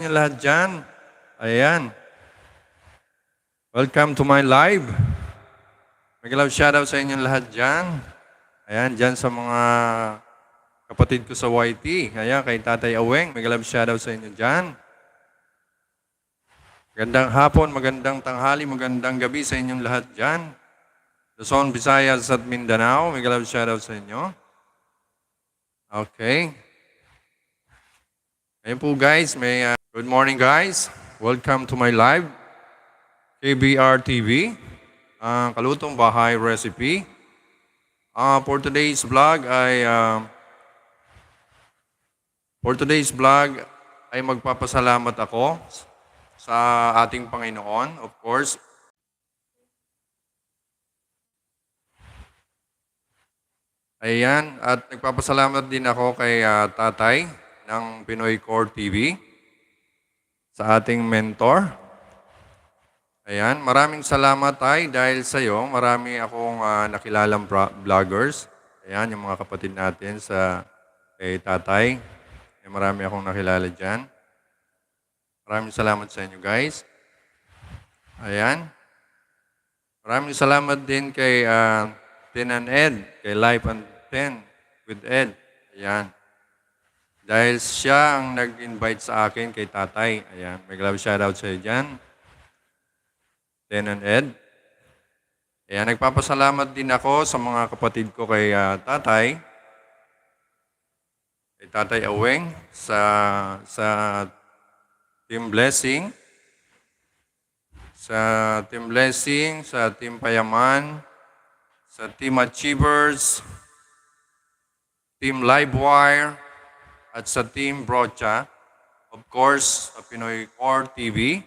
Inyo lahat dyan. Ayan. Welcome to my live. Mag-love shoutout sa inyong lahat dyan. Ayan, dyan sa mga kapatid ko sa YT. Ayan, kay Tatay Aweng. Mag-love shoutout sa inyo dyan. Magandang hapon, magandang tanghali, magandang gabi sa inyong lahat dyan. Luzon, Visayas at Mindanao. Mag-love shoutout sa inyo. Okay. Ayan po guys, good morning guys. Welcome to my live. KBR TV, Kalutong Bahay Recipe. For today's vlog ay magpapasalamat ako sa ating Panginoon, of course. Ayan, at nagpapasalamat din ako kay Tatay ng Pinoy Core TV, sa ating mentor. Ayan, maraming salamat Tay dahil sa iyo. Marami akong nakilalang vloggers. Ayan, yung mga kapatid natin sa kay Tatay. Marami akong nakilala dyan. Maraming salamat sa inyo guys. Ayan. Maraming salamat din kay Ten and Ed, kay Life and Ten with Ed. Ayan. Dahil siya ang nag-invite sa akin kay Tatay. Ayan, may love shoutout sa iyo dyan. Ten and Ed. Ayan, nagpapasalamat din ako sa mga kapatid ko kay Tatay. Kay Tatay Aweng sa Team Blessing. Sa Team Blessing, sa Team Payaman, sa Team Achievers, Team Livewire, at sa Team Brocha. Of course, sa Pinoy Core TV.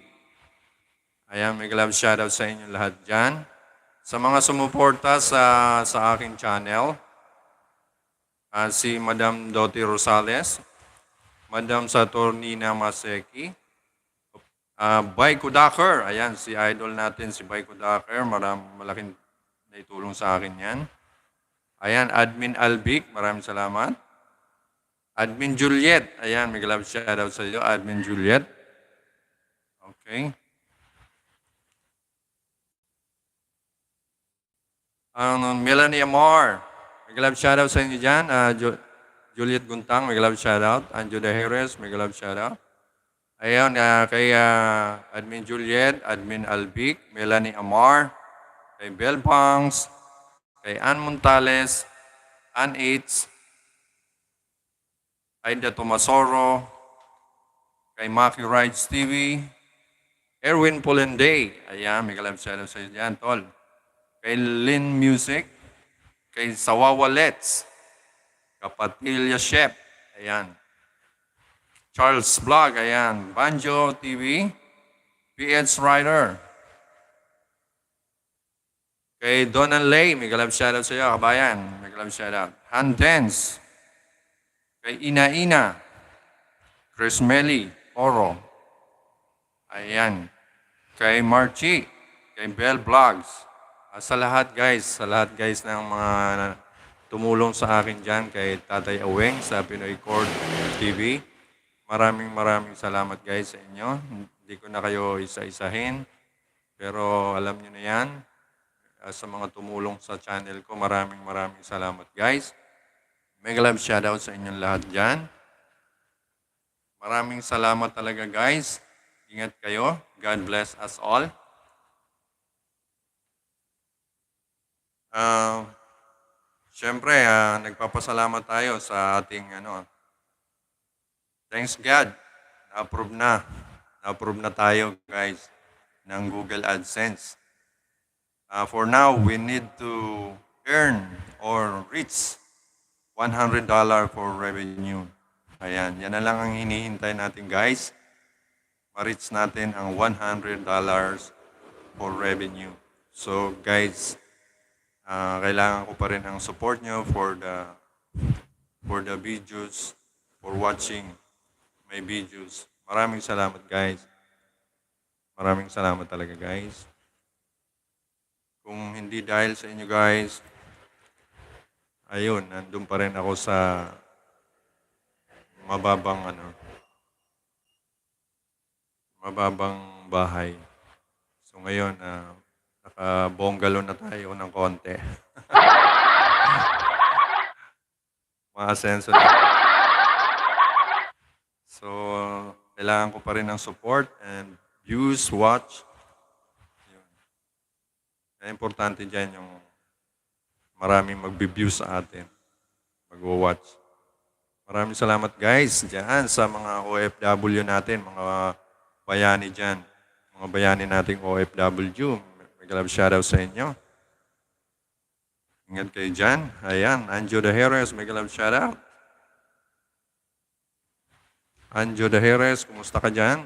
Ayan, may love shoutout sa inyo lahat dyan. Sa mga sumuporta sa aking channel, si Madam Doti Rosales, Madam Saturnina Maseki, Bay Kudaker, ayan, si idol natin, si Bay Kudaker, malaking naitulong sa akin yan. Ayan, Admin Albic, maraming salamat. Admin Juliet, ayan, may love shoutout sa iyo, Admin Juliet. Okay. Melanie Amor, may love shoutout sa inyo dyan. Juliet Guntang, may love shoutout. Anjo De Jerez, may love shoutout. Ayan, kay Admin Juliet, Admin Albic, Melanie Amor, kay Bell Pangs, kay Ann Montales, Ann Eitz, Aida Tomasoro, kay Maki Rides TV, Erwin Polenday, ayan, may love shoutout sa inyo dyan, tol. Kay Lin Music, kay Sawawalets, Kapatilya Chef, ayan. Charles Vlog, ayan. Banjo TV, PH Rider. Kay Donald Lay, may love shoutout sa iyo, kabayan. May love shoutout. Han Dance. Kay Ina Ina. Chris Melly, Oro. Ayan. Kay Marchi, kay Bell Vlogs. Sa lahat guys ng mga tumulong sa akin dyan, kay Tatay Aweng sa Pinoy Core TV. Maraming salamat guys sa inyo. Hindi ko na kayo isa-isahin, pero alam niyo na yan. Sa mga tumulong sa channel ko, maraming salamat guys. Mega love shoutout sa inyong lahat dyan. Maraming salamat talaga guys. Ingat kayo. God bless us all. Siyempre, nagpapasalamat tayo sa ating thanks God. Na-approve na tayo guys ng Google AdSense. For now, we need to earn or reach $100 for revenue. Ayan, yan na lang ang hinihintay natin guys. Ma-reach natin ang $100 for revenue. So guys, kailangan ko pa rin ang support nyo for the videos, for watching my videos. Maraming salamat guys. Maraming salamat talaga guys. Kung hindi dahil sa inyo guys, ayun, nandun pa rin ako sa mababang mababang bahay. So ngayon, naka-bungalow na tayo ng konti. Maasenso na. So, kailangan ko pa rin ng support and views, watch. Yun. Kaya importante dyan yung maraming magbi-view sa atin, mag-watch. Maraming salamat guys dyan sa mga OFW natin, mga bayani dyan. Mga bayani nating OFW. May love shoutout sa inyo. Ingat kayo dyan. Ayan, Anjo de Jerez, may love shoutout. Anjo de Jerez, kumusta ka dyan?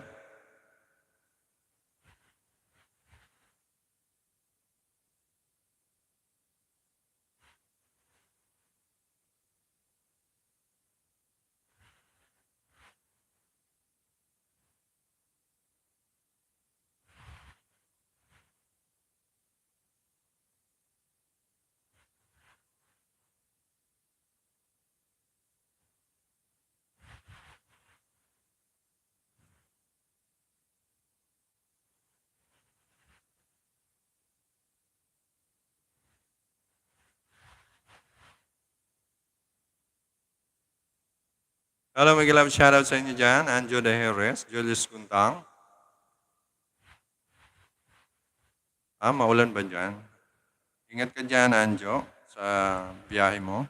Hello, may love shoutout sa inyo dyan. Anjo de Jerez, Julius Guntang. Maulan ba dyan? Ingat ka dyan, Anjo, sa biyahe mo.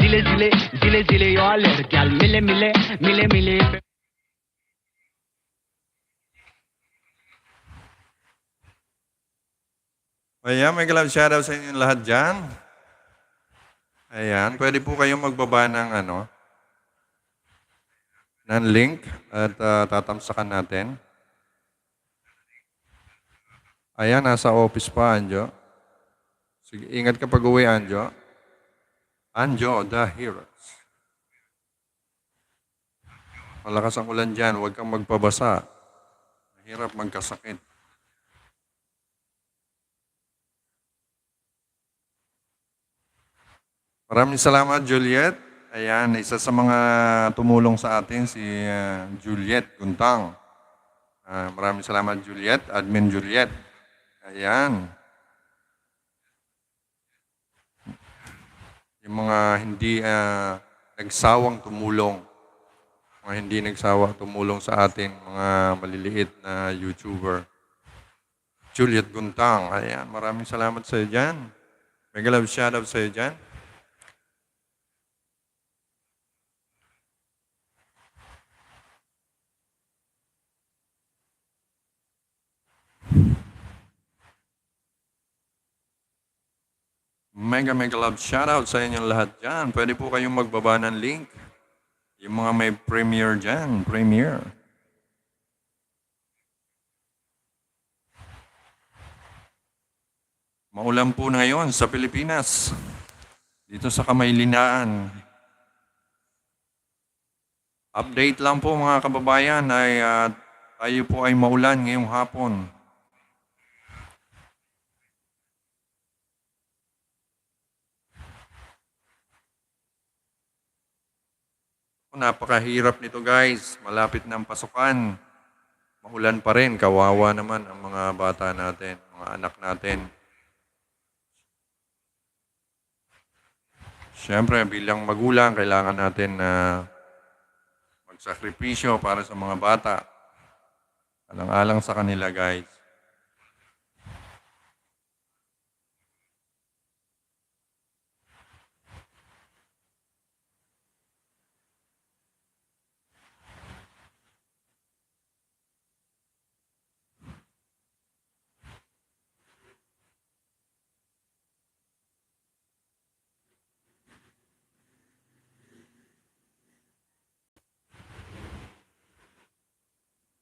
जिले जिले जिले जिले और लड़कियां मिले मिले मिले मिले Ayan, may love shoutout sa inyo lahat dyan. Ayan, pwede po kayong magbaba ng link at tatamsakan natin. Ayan, nasa office pa, Anjo. Sige, ingat ka pag-uwi, Anjo. Anjo, the Heroes. Malakas ang ulan dyan, huwag kang magpabasa. Mahirap magkasakit. Maraming salamat, Juliet. Ayan, isa sa mga tumulong sa atin, si Juliet Guntang. Maraming salamat, Juliet. Admin Juliet. Ayan. Yung mga hindi nagsawang tumulong. Mga hindi nagsawang tumulong sa atin, mga maliliit na YouTuber. Juliet Guntang. Ayan, maraming salamat sa iyo dyan. Mega love shoutout sa iyo dyan. Mega love shoutout sa inyong lahat dyan. Pwede po kayong magbaba ng link. Yung mga may premiere dyan, premiere. Maulan po na ngayon sa Pilipinas. Dito sa Kamaylinaan. Update lang po mga kababayan ay tayo po ay maulan ngayong hapon. Napakahirap nito guys. Malapit na ang pasukan. Maulan pa rin. Kawawa naman ang mga bata natin, mga anak natin. Siyempre, bilang magulang, kailangan natin na magsakripisyo para sa mga bata. Alang-alang sa kanila, guys.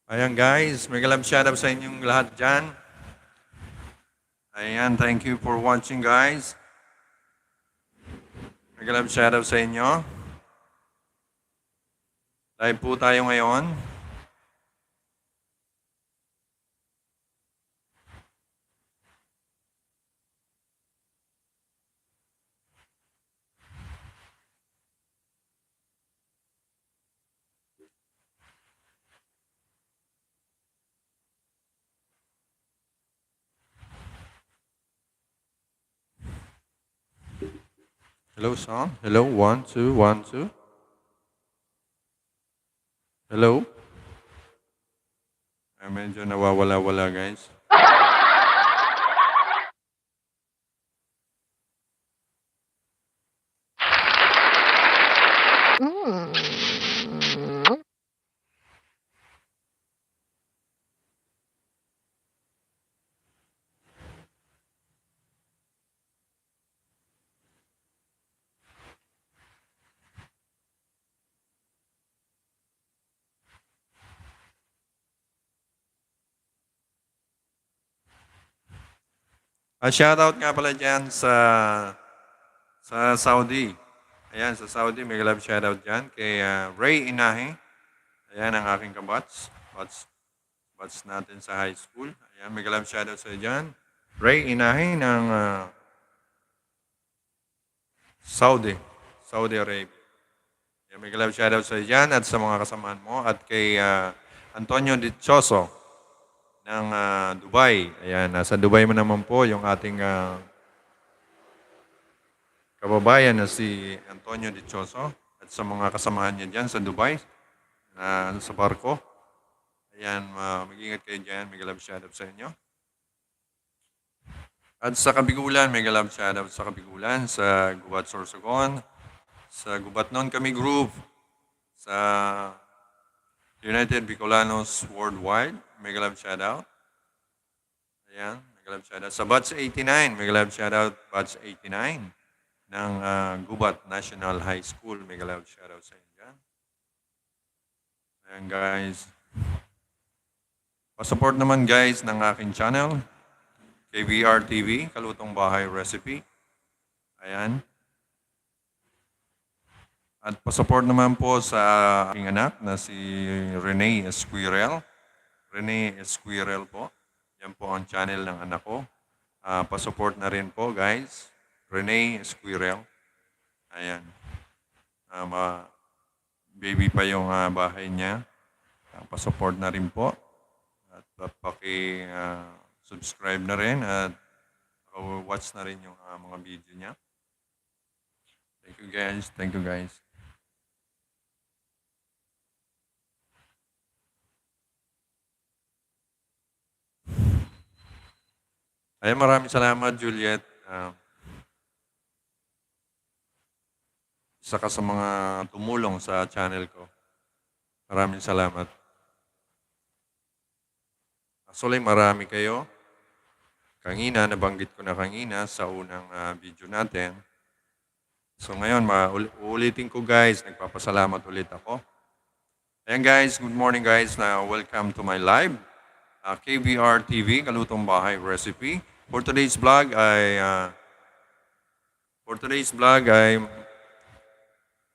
Ayan guys, mega love shoutout sa inyong lahat dyan. Ayan, thank you for watching guys. Mega love shoutout sa inyo. Live po tayo ngayon. Hello, song. Hello, 1, 2, 1, 2. Hello. Ay, medyo nawawala-wala guys. Shoutout nga pala dyan sa Saudi. Ayan, sa Saudi, mega love shoutout dyan kay Ray Inahi. Ayan ang aking kabats. Bats natin sa high school. Ayan, mega love shoutout sa dyan. Ray Inahi ng Saudi Arabia. Ayan, mega love shoutout sa dyan at sa mga kasamahan mo. At kay Antonio Dichoso ng Dubai. Ayan, nasa Dubai mo naman po yung ating kababayan na si Antonio Dichoso at sa mga kasamahan niya dyan sa Dubai, sa barko. Ayan, mag-ingat kayo dyan. Mega love shoutout sa inyo. At sa Kabigulan, mega love shoutout sa Kabigulan, sa Gubat Sorsogon, sa Gubat Non Kami Group, sa United Bicolanos Worldwide, mega love shoutout. Ayan, mega love shoutout. Sa Batch 89, mega love shoutout Batch 89 ng Gubat National High School. Mega love shoutout sa inyo dyan. Ayan guys. Pasupport naman guys ng aking channel, KBR TV, Kalutong Bahay Recipe. Ayan. At pasupport naman po sa aking anak na si Rene Esquirel. Rene Esquirel po. Yan po ang channel ng anak ko. Pasupport na rin po guys. Rene Esquirel. Ayan. Baby pa yung bahay niya. Pasupport na rin po. At paki-subscribe na rin at watch na rin yung mga video niya. Thank you guys. Thank you guys. Ayan, maraming salamat Juliet. Isa ka sa mga tumulong sa channel ko. Maraming salamat. Actually, marami kayo. Kanina, nabanggit ko na kanina sa unang video natin. So ngayon, uulitin ko guys, nagpapasalamat ulit ako. Ayan guys, good morning guys. Welcome to my live. KBR TV, Kalutong Bahay Recipe. For today's vlog ay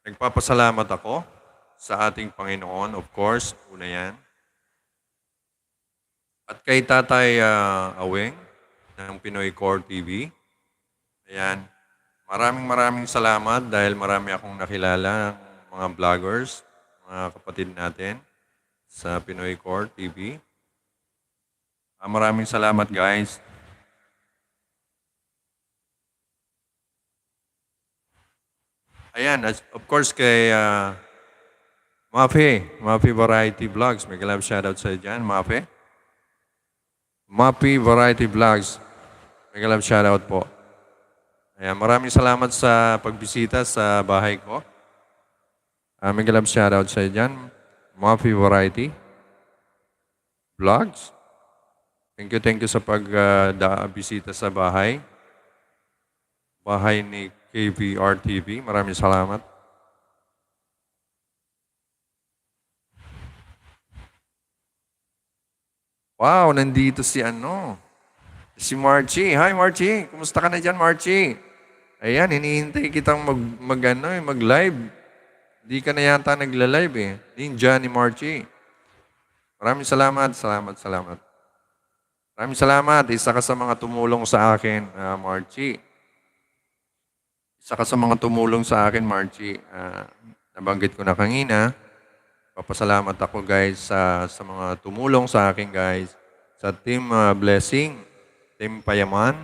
nagpapasalamat ako sa ating Panginoon, of course, una yan. At kay Tatay Aweng ng Pinoy Core TV. Ayan, maraming salamat dahil marami akong nakilala ng mga vloggers, mga kapatid natin sa Pinoy Core TV. Maraming salamat guys. Ayan, of course kay Mafi Variety Vlogs. May love shoutout sa dyan, Mafi. Mafi Variety Vlogs. May love shoutout po. Ayan, maraming salamat sa pagbisita sa bahay ko. May love shoutout sa dyan, Mafi Variety Vlogs. Thank you sa pagbisita sa bahay. Bahay ni KVR TV. Maraming salamat. Wow, nandito si Marchie. Hi Marchie, kumusta ka na dyan Marchie? Ayan, hinihintay kitang mag-live. Hindi ka na yata nagla-live eh. Ninja ni Marchie. Maraming salamat. Maraming salamat. Isa ka sa mga tumulong sa akin, Marchie. Isa ka sa mga tumulong sa akin, Marchie. Nabanggit ko na kanina. Papasalamat ako guys sa mga tumulong sa akin guys. Sa Team Blessing, Team Payaman,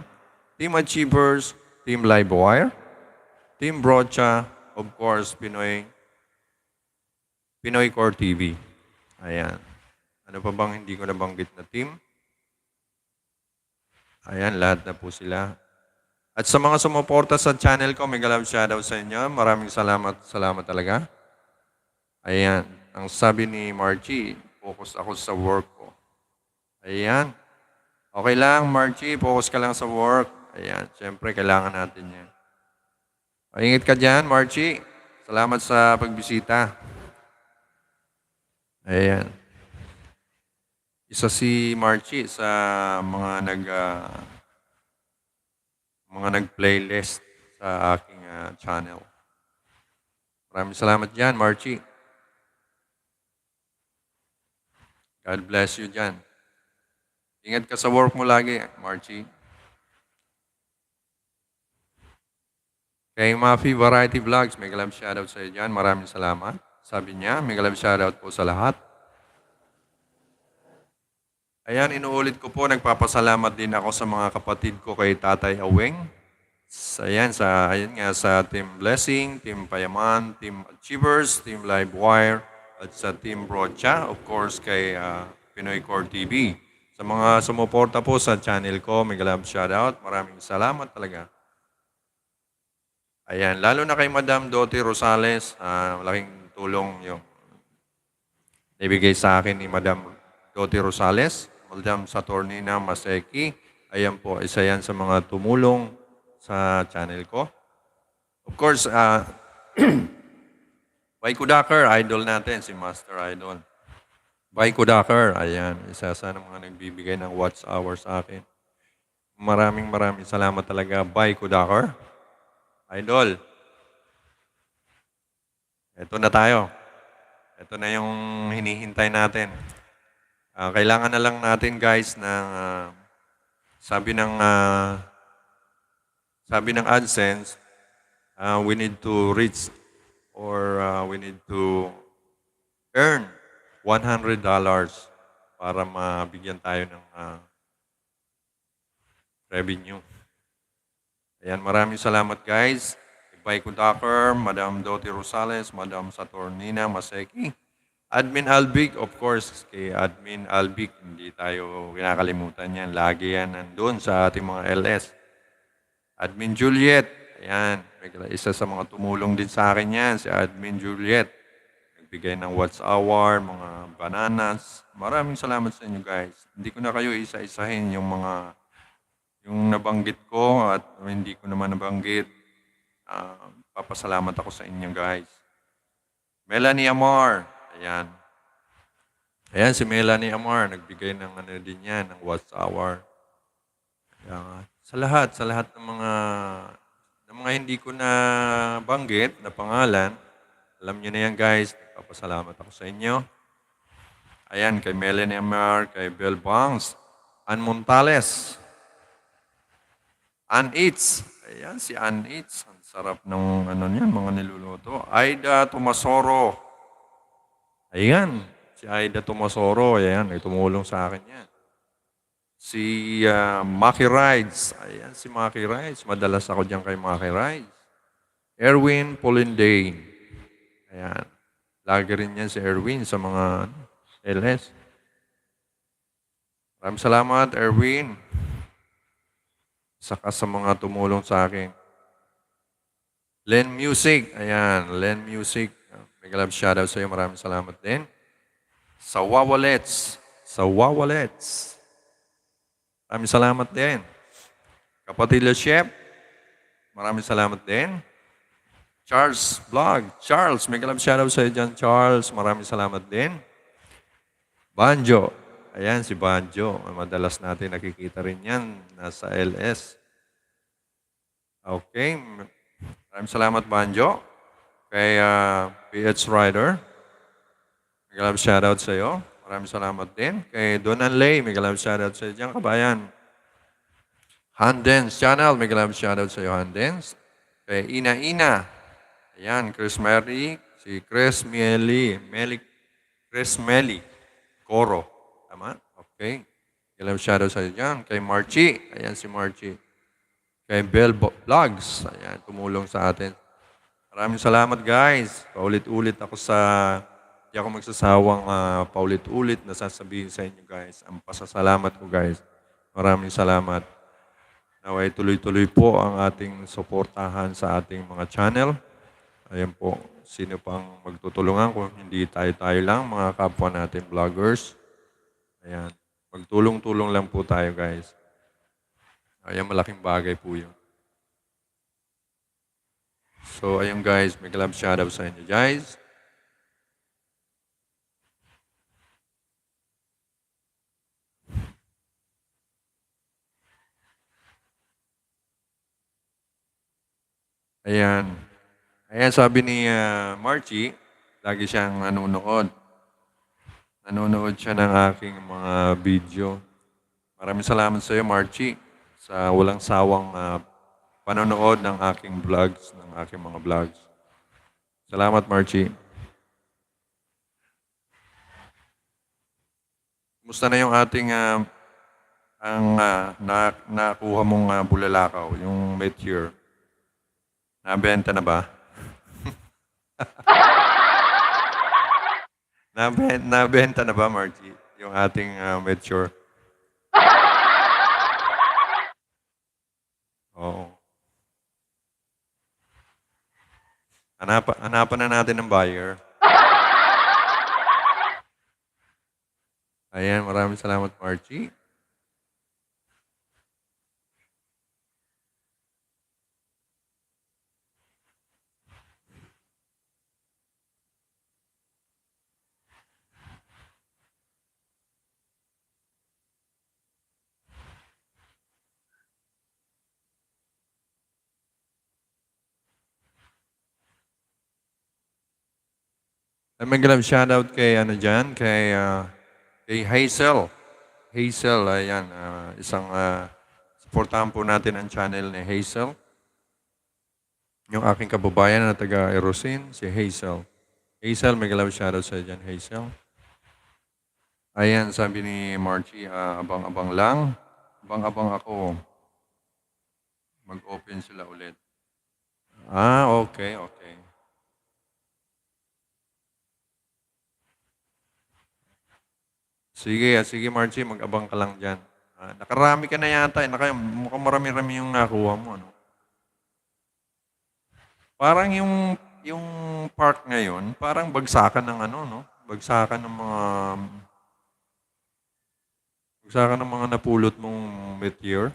Team Achievers, Team Livewire, Team Brocha, of course, Pinoy Core TV. Ayan. Ano pa bang hindi ko nabanggit na team? Ayan, lahat na po sila. At sa mga sumuporta sa channel ko, may love shoutout sa inyo. Maraming salamat talaga. Ayan, ang sabi ni Marchie, focus ako sa work ko. Ayan. Okay lang, Marchie, focus ka lang sa work. Ayan, siyempre, kailangan natin yan. Ingat ka dyan, Marchie. Salamat sa pagbisita. Ayan. Isa si Marchie sa mga nag-playlist sa aking channel. Maraming salamat dyan, Marchie. God bless you dyan. Ingat ka sa work mo lagi, Marchie. Kay Mafi Variety Vlogs, may love shoutout sa iyo dyan. Maraming salamat. Sabi niya, may love shoutout po sa lahat. Ayan, inuulit ko po, nagpapasalamat din ako sa mga kapatid ko kay Tatay Aweng. Ayan sa Team Blessing, Team Payaman, Team Achievers, Team Livewire, at sa Team Brocha, of course kay Pinoy Core TV. Sa mga sumuporta po sa channel ko, may love shoutout. Maraming salamat talaga. Ayan, lalo na kay Madam Doti Rosales, malaking tulong yung ibigay sa akin ni Madam Doti Rosales. Madam Saturnina Maseki. Ayan po, isa yan sa mga tumulong sa channel ko. Of course, Bay Kudaker, idol natin, si Master Idol. Bay Kudaker, ayan, isa sa mga nagbibigay ng watch hour sa akin. Maraming salamat talaga, Bay Kudaker. Idol. Ito na tayo. Ito na yung hinihintay natin. Kailangan na lang natin guys ng sabi ng AdSense, we need to reach or we need to earn $100 para mabigyan tayo ng revenue. Ayan, maraming salamat guys. Bay Kudaker, Madam Doti Rosales, Madam Saturnina Maseki, Admin Albic, of course, kay Admin Albic, hindi tayo kinakalimutan yan. Lagi yan nandun sa ating mga LS. Admin Juliet, ayan, isa sa mga tumulong din sa akin yan, si Admin Juliet. Nagbigay ng watch hour, mga bananas. Maraming salamat sa inyo guys. Hindi ko na kayo isa-isahin yung nabanggit ko at hindi ko naman nabanggit. Papasalamat ako sa inyo guys. Melanie Amar, ayan. Ayan si Melanie Amar, nagbigay ng din yan, ng watch hour. Ayan. Sa lahat ng mga hindi ko na banggit na pangalan, alam niyo na yan guys, nagpapasalamat ako sa inyo. Ayan, kay Melanie Amar, kay Bell Bangs, Ann Montales, Ann Eats, ayan si Ann Eats, ang sarap ng niyan, mga niluluto. Aida Tomasoro, ayan, si Aida Tomasoro, ayan, ay tumulong sa akin yan. Si Maki Rides. Ayan, si Maki Rides. Madalas ako dyan kay Maki Rides. Erwin Polinday. Ayan. Lagi rin yan si Erwin sa mga LS. Maraming salamat, Erwin. Saka sa mga tumulong sa akin. Len Music. Ayan, Len Music. Mega love shoutout sa iyo. Maraming salamat din. Sa Wawalets. Sa Wawalets. Maraming salamat din. Kapatid Chef. Maraming salamat din. Charles Vlog. Charles, mega love shoutout sa iyo dyan, Charles. Maraming salamat din. Banjo. Ayan, si Banjo. Madalas natin nakikita rin yan. Nasa LS. Okay. Maraming salamat, Banjo. Kay PH Rider. Mega love shoutout sa iyo. Maraming salamat din. Kay Donan Lay. Mega love shoutout sa iyo dyan, kabayan. Handens Channel. Mega love shoutout sa iyo, Handens. Kay Ina Ina. Ayan, Chris Mary. Si Chris Chris Meli. Coro. Tama? Okay. Mega love shoutout sa iyo dyan. Kay Marchie. Ayan si Marchie. Kay Bell Vlogs. Ayan, tumulong sa atin. Maraming salamat, guys. Paulit-ulit ako hindi ako magsasawang paulit-ulit na sasabihin sa inyo, guys. Ang pasasalamat ko, guys. Maraming salamat. Naway tuloy-tuloy po ang ating suportahan sa ating mga channel. Ayan po, sino pang magtutulungan kung hindi tayo-tayo lang, mga kapwa natin vloggers. Ayan, magtulong-tulong lang po tayo, guys. Ayan, malaking bagay po yun. So, ayun guys, may love shoutout sa inyo, guys. Ayan. Ayan, sabi ni Marchie, lagi siyang nanonood. Nanonood siya ng aking mga video. Maraming salamat sa iyo, Marchie, sa walang sawang panonood ng aking vlogs, ng aking mga vlogs. Salamat, Marchie. Kumusta na yung ating nakuha mong bulalakaw, yung meteor? Nabenta na ba? Nabenta na ba, Margie, yung ating meteor? Oo. Hanapan na natin ng buyer. Ayan, maraming salamat, Margie. May shoutout kay kay Hazel. Hazel, ayan, isang supportahan po natin ang channel ni Hazel. Yung aking kababayan na taga Erosin, si Hazel. Hazel, may shoutout sa dyan, Hazel. Ayan, sabi ni Marchie, abang-abang lang. Abang-abang ako. Mag-open sila ulit. Okay, okay. Sige Marchie, mag-abang ka lang dyan. Nakarami ka na yata. Mukhang marami-rami yung nakuha mo. Ano? Parang yung park ngayon, parang bagsakan ng no? Bagsakan ng mga napulot mong meteor.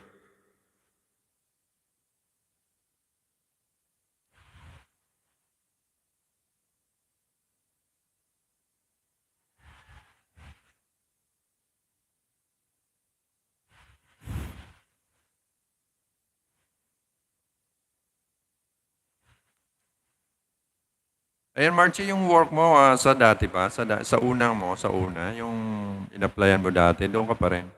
Ayan, Marchie, yung work mo sa dati ba? Sa unang mo, sa una, yung in-applyan mo dati, doon ka pa rin?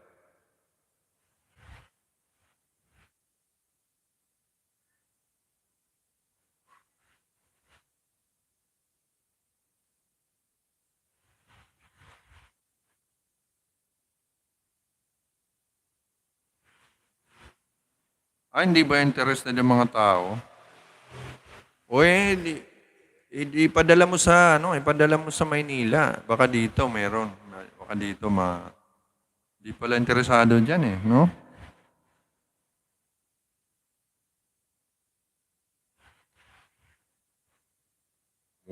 Hindi ba interested yung mga tao? O ipadala mo sa, ipadala mo sa Maynila. Baka dito meron. Baka dito di pala interesado dyan eh, no?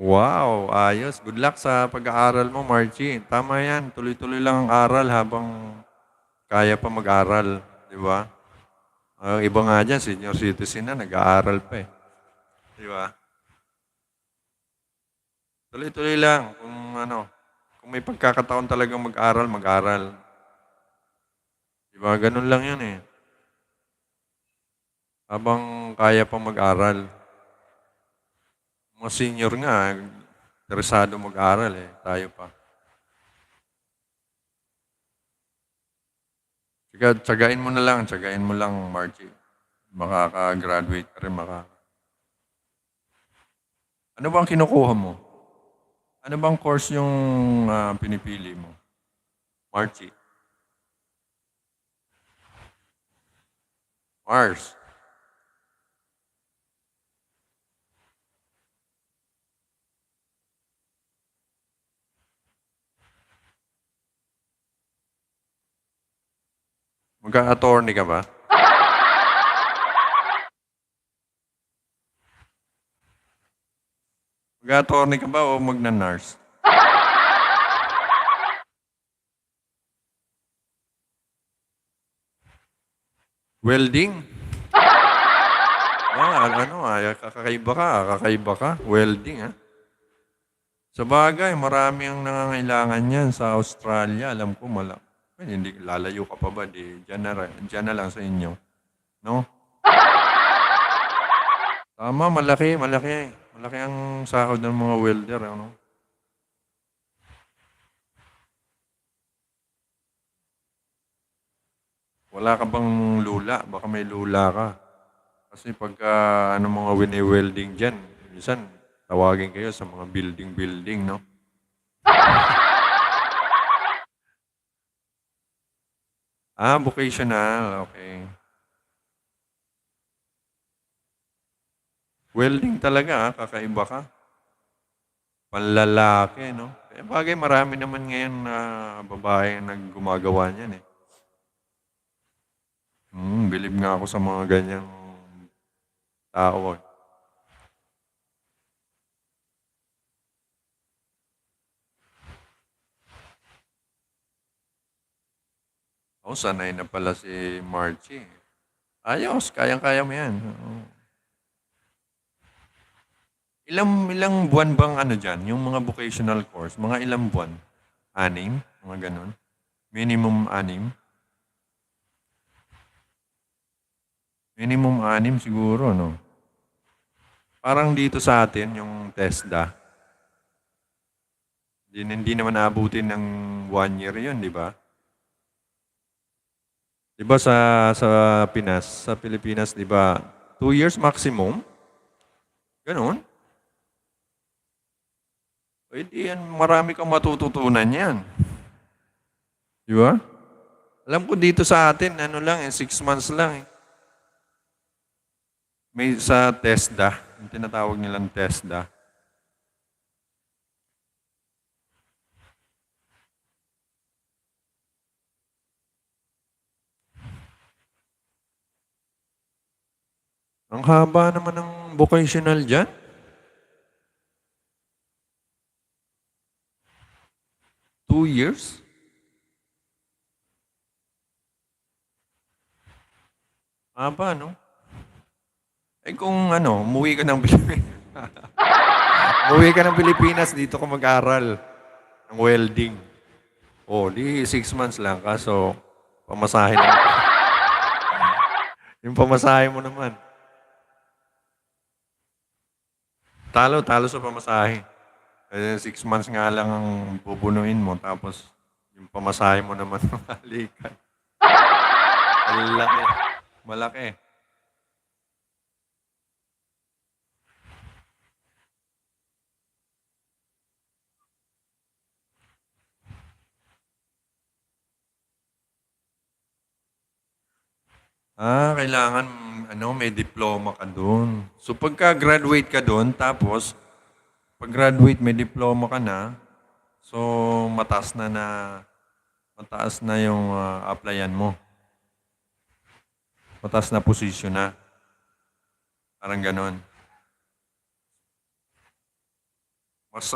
Wow, ayos. Good luck sa pag-aaral mo, Marchie. Tama yan. Tuloy-tuloy lang ang aral habang kaya pa mag-aral. Di ba? Ang iba nga dyan, senior citizen na, nag-aaral pa eh. Di ba? Tuloy-tuloy lang. Kung may pagkakataon talagang mag-aral, mag-aral. Di ba? Ganun lang yun eh. Habang kaya pa mag-aral. Mga senior nga, interesado mag-aral eh. Tayo pa. Tsagain mo na lang. Tsagain mo lang, Margie. Makaka-graduate ka rin. Ano bang kinukuha mo? Ano bang course yung pinipili mo? Margie. Mars. Magka-attorney ka ba? Mag-attorney ka ba o magna-nurse? Welding? Kakaiba ka. Welding, ha? Sa bagay, marami ang nangangailangan yan sa Australia. Alam ko, hindi lalayo ka pa ba? Diyan na lang sa inyo. No? Tama, malaki. Malaki ang sahod ng mga welder. Ano? Wala ka bang lula? Baka may lula ka. Kasi pagka mga wini-welding dyan, minsan tawagin kayo sa mga building, no? Vocational. Okay. Welding talaga, kakaiba ka. Panlalaki, no? Bagay, marami naman ngayon na babae na gumagawa niyan eh. Bilib nga ako sa mga ganyang tao. Sanay na pala si Marchie. Ayos, kayang-kaya mo yan. Ilang buwan bang dyan? Yung mga vocational course, mga ilang buwan? 6? Mga ganun? Minimum 6? Minimum 6 siguro, no? Parang dito sa atin, yung TESDA, hindi naman naabutin ng 1 year yun, di ba? Di ba sa Pilipinas, di ba, 2 years maximum? Ganun? Pwede yan, marami kang matututunan yan. Di ba? Alam ko dito sa atin, 6 months lang eh. May sa TESDA, yung tinatawag nilang TESDA. Ang haba naman ng vocational dyan. Two years? Haba, no? Kung umuwi ka ng Pilipinas. Umuwi ka ng Pilipinas, dito ka mag-aral ng welding. Di 6 months lang. Kaso, pamasahe naman. Yung pamasahe mo naman. Talo sa pamasahe. Kasi 6 months nga lang ang bubunuin mo. Tapos, yung pamasahe mo naman malikan. Malaki. Malaki. Kailangan may diploma ka doon. So pagka graduate ka doon, tapos pag graduate may diploma ka na, so mataas na yung applyan mo. Mataas na posisyon na. Parang ganon. Mas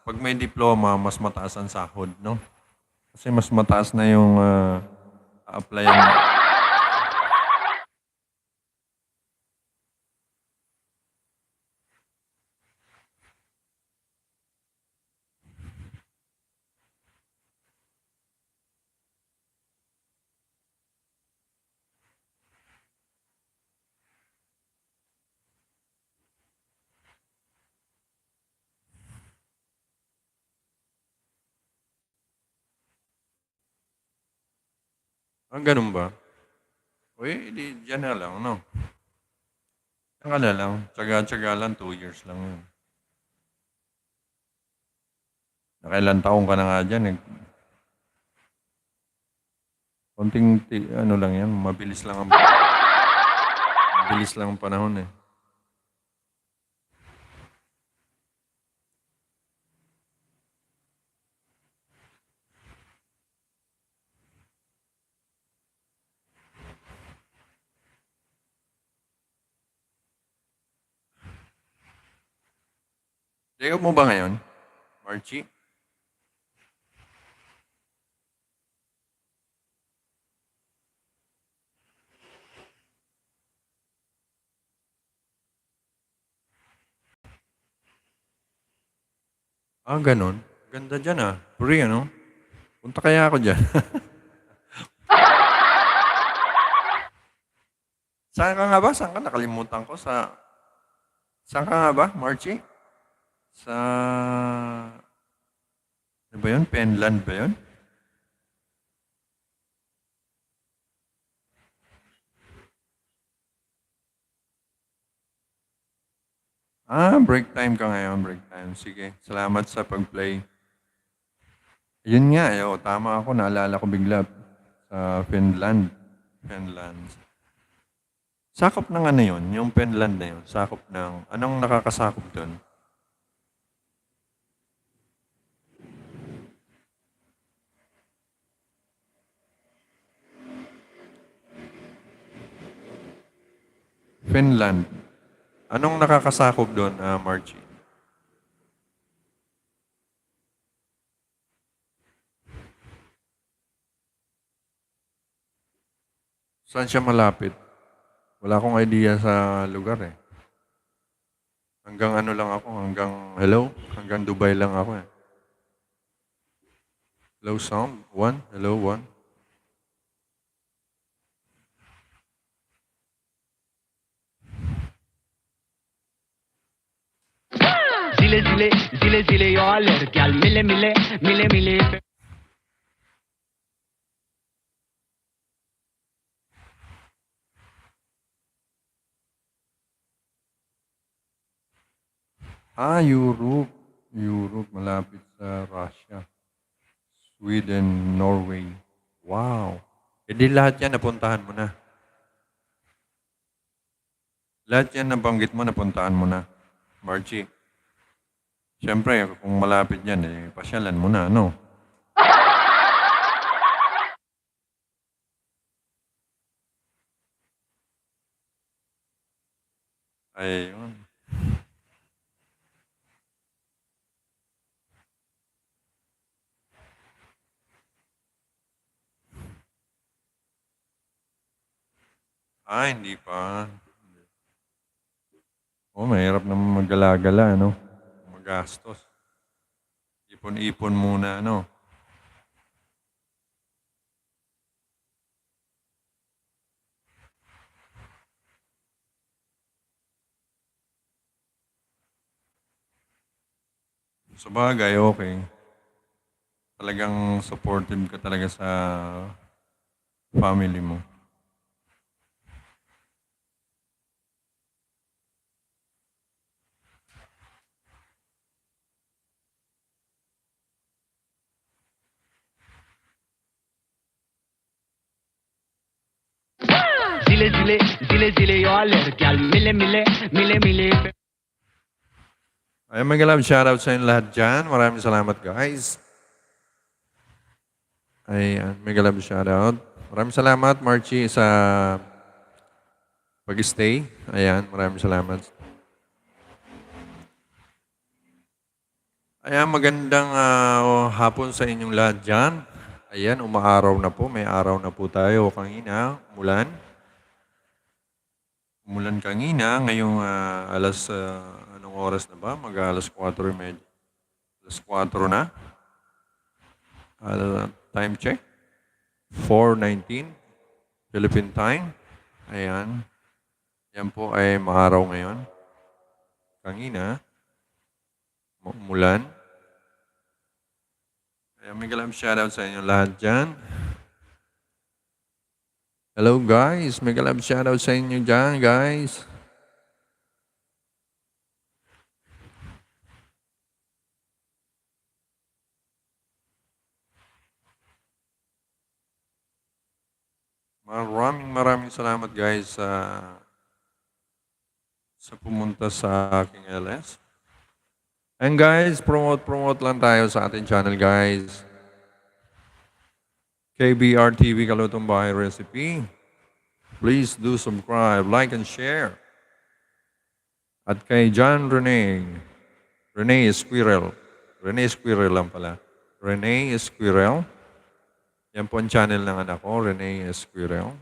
pag may diploma, mas mataas ang sahod, no? Kasi mas mataas na yung applyan mo. Ganun ba? Uy, di dyan na lang, no? Diyan ka na lang. Tsaga-tsaga lang, 2 years lang yun. Nakailan taong ka na nga dyan, eh. Konting, lang yan, mabilis lang ang panahon, eh. Day off mo ba ngayon, Marchie? Ganun. Ganda dyan, Free, ano? Punta kaya ako dyan. Saan ka nga ba? Saan ka? Nakalimutan ko. Saan ka nga ba, Marchie? Sa... Ano ba yun? Penland ba yun? Break time ka ngayon. Break time. Sige. Salamat sa pag-play. Yun nga, tama ako. Naalala ko bigla sa Finland. Finland. Sakop ng ano yun? Yung Finland na yun. Sakop ng... Anong nakakasakop doon? Finland. Anong nakakasakop doon, Marchie? Saan siya malapit? Wala akong idea sa lugar, eh. Hanggang ano lang ako, hanggang Dubai lang ako, eh. Hello, sound? 1? Hello, 1? Zile zile zile zile yo alerg al mile mile mile mile Europe. Europe, malapit sa Russia. Sweden, Norway. Wow. E di lahat yan napuntahan mo na. Lahat yan nabanggit mo, napuntahan mo na. Marchie. Siyempre, kung malapit yan, pasyalan mo na, no? Ayun. Hindi pa. Mahirap naman maggala-gala, no? Magastos. Ipon-ipon muna, no? Sa bagay, okay. Talagang supportive ka talaga sa family mo. zile जिले जिले जिले your लड़कियां मिले मिले मिले मिले Ayan, mag-love shoutout sa inyo lahat dyan. Maraming salamat, guys. Ayan, mag-love shoutout. Maraming salamat, Marchie, sa pag-stay. Ayan, maraming salamat. Ayan, magandang hapon sa inyong lahat dyan. Ayan, umaaraw na po. May araw na po tayo kanina. Umulan. Umulan kanina. Ngayong anong oras na ba? Mag-alas 4:30. Alas 4 na. Time check. 4:19. Philippine time. Ayan. Yan po ay maaraw ngayon. Kanina, umulan. Ayan, may galang shoutout sa inyo lahat dyan. Hello guys, may galang shoutout sa inyo dyan guys. Maraming salamat guys sa pumunta sa aking LS. And guys, promote lang tayo sa ating channel guys. KBR TV Kalutong Bahay Recipe. Please do subscribe, like, and share. At kay John Rene Esquirel lang pala. Rene Esquirel. Yan po ang channel ng anak ko, Rene Esquirel.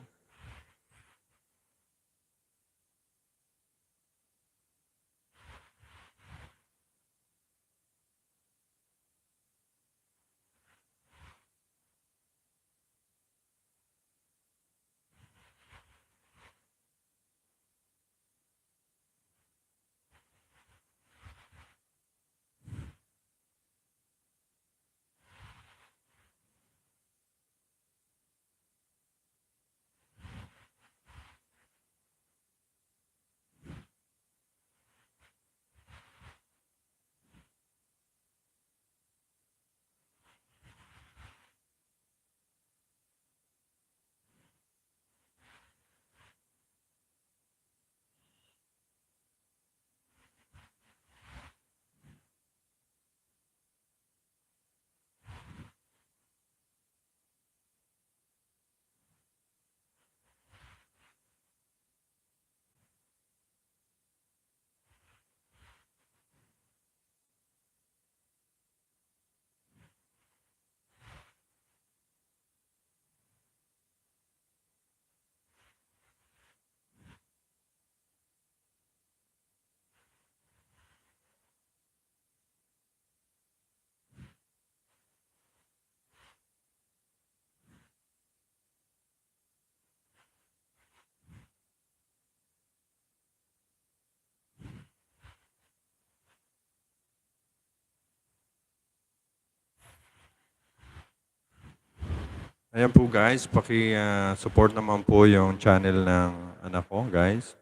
Ayan po guys, paki-support naman po yung channel ng anak ko guys.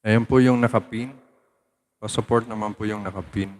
Ayan po yung nakapin. Pa-support naman po yung nakapin.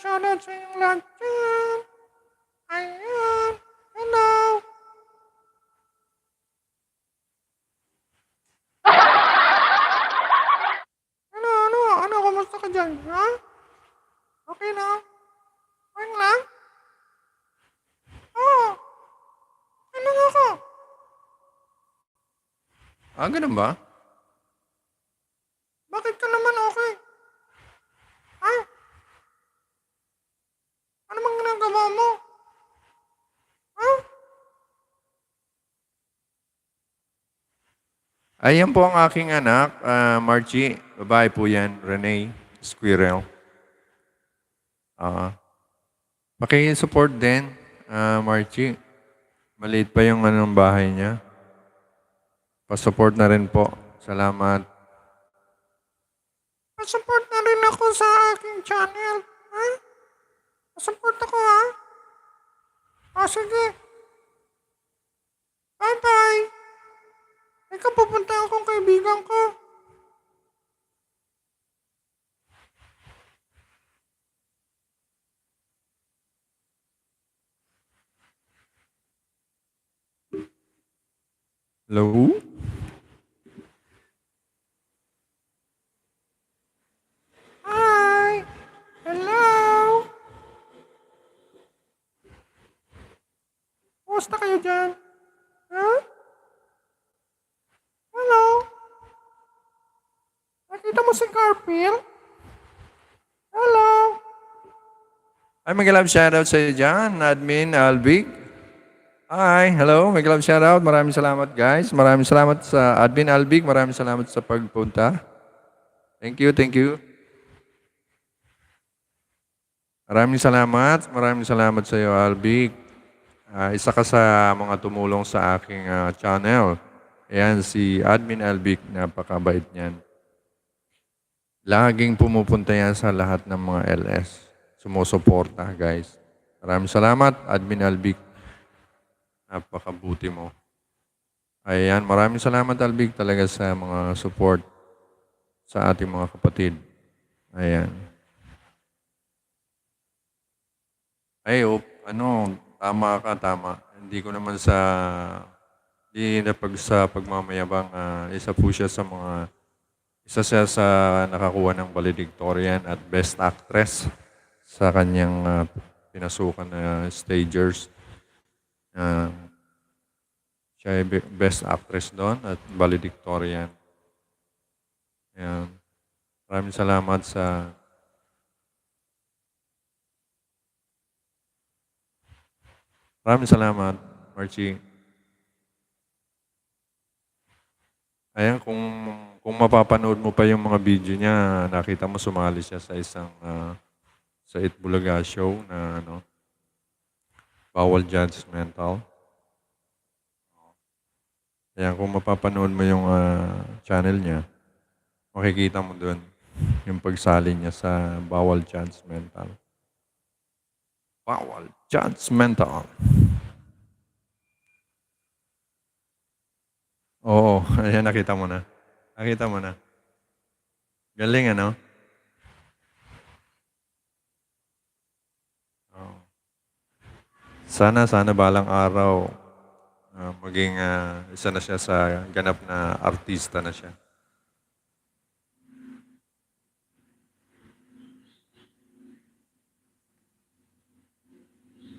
shoutout sa inyong lahat dyan. Ayan. Hello. Ano, kumusta ka dyan, ha? Okay na? Okay lang? Oo. Ano nga ako? Ganun ba? Bakit ka naman okay? Ha? Ano bang ginagawa mo? Ha? Ayan po ang aking anak, Marchie. Babae po yan, Renee Squirrel. Paki-support din, Marchie. Maliit pa yung anong bahay niya. Pa-support na rin po. Salamat. Pa-support na rin ako sa aking channel. Ha? Pa-support ako, ha? Sige. Bye-bye. Ikaw, pupunta akong kaibigan ko. Hello? Hi! Hello! Kumusta kayo dyan? Ha? Hello? Nakita mo si Garfield? Hello? Ay, mag-love shoutout sa iyo dyan, Admin Albig. Hi, hello, mag-love shoutout. Maraming salamat, guys. Maraming salamat sa Admin Albig. Maraming salamat sa pagpunta. Thank you, thank you. Maraming salamat. Maraming salamat sa iyo, Albig. Isa ka sa mga tumulong sa aking channel. Ayan, si Admin Albig. Napakabait niyan. Laging pumupunta yan sa lahat ng mga LS. Sumusuporta, guys. Maraming salamat, Admin Albig. Napakabuti mo. Ayan, maraming salamat, Albig, talaga sa mga support sa ating mga kapatid. Ayan. Tama ka, tama. Hindi ko naman sa pagmamayabang, isa siya sa nakakuha ng valedictorian at best actress sa kanyang pinasukan na stagers. Siya ay best actress doon at valedictorian. Ayan. Maraming salamat sa Maraming salamat, Marchie. Ayan, kung mapapanood mo pa yung mga video niya, nakita mo sumali siya sa isang sa Itbulaga show na bawal judgmental. Ayan, kung mapapanood mo yung channel niya, makikita mo doon yung pagsali niya sa bawal judgmental. Bawal judgmental. Oo, ayan, nakita mo na. Nakita mo na. Galing, ano? Oo. Sana balang araw maging isa na siya sa ganap na artista na siya.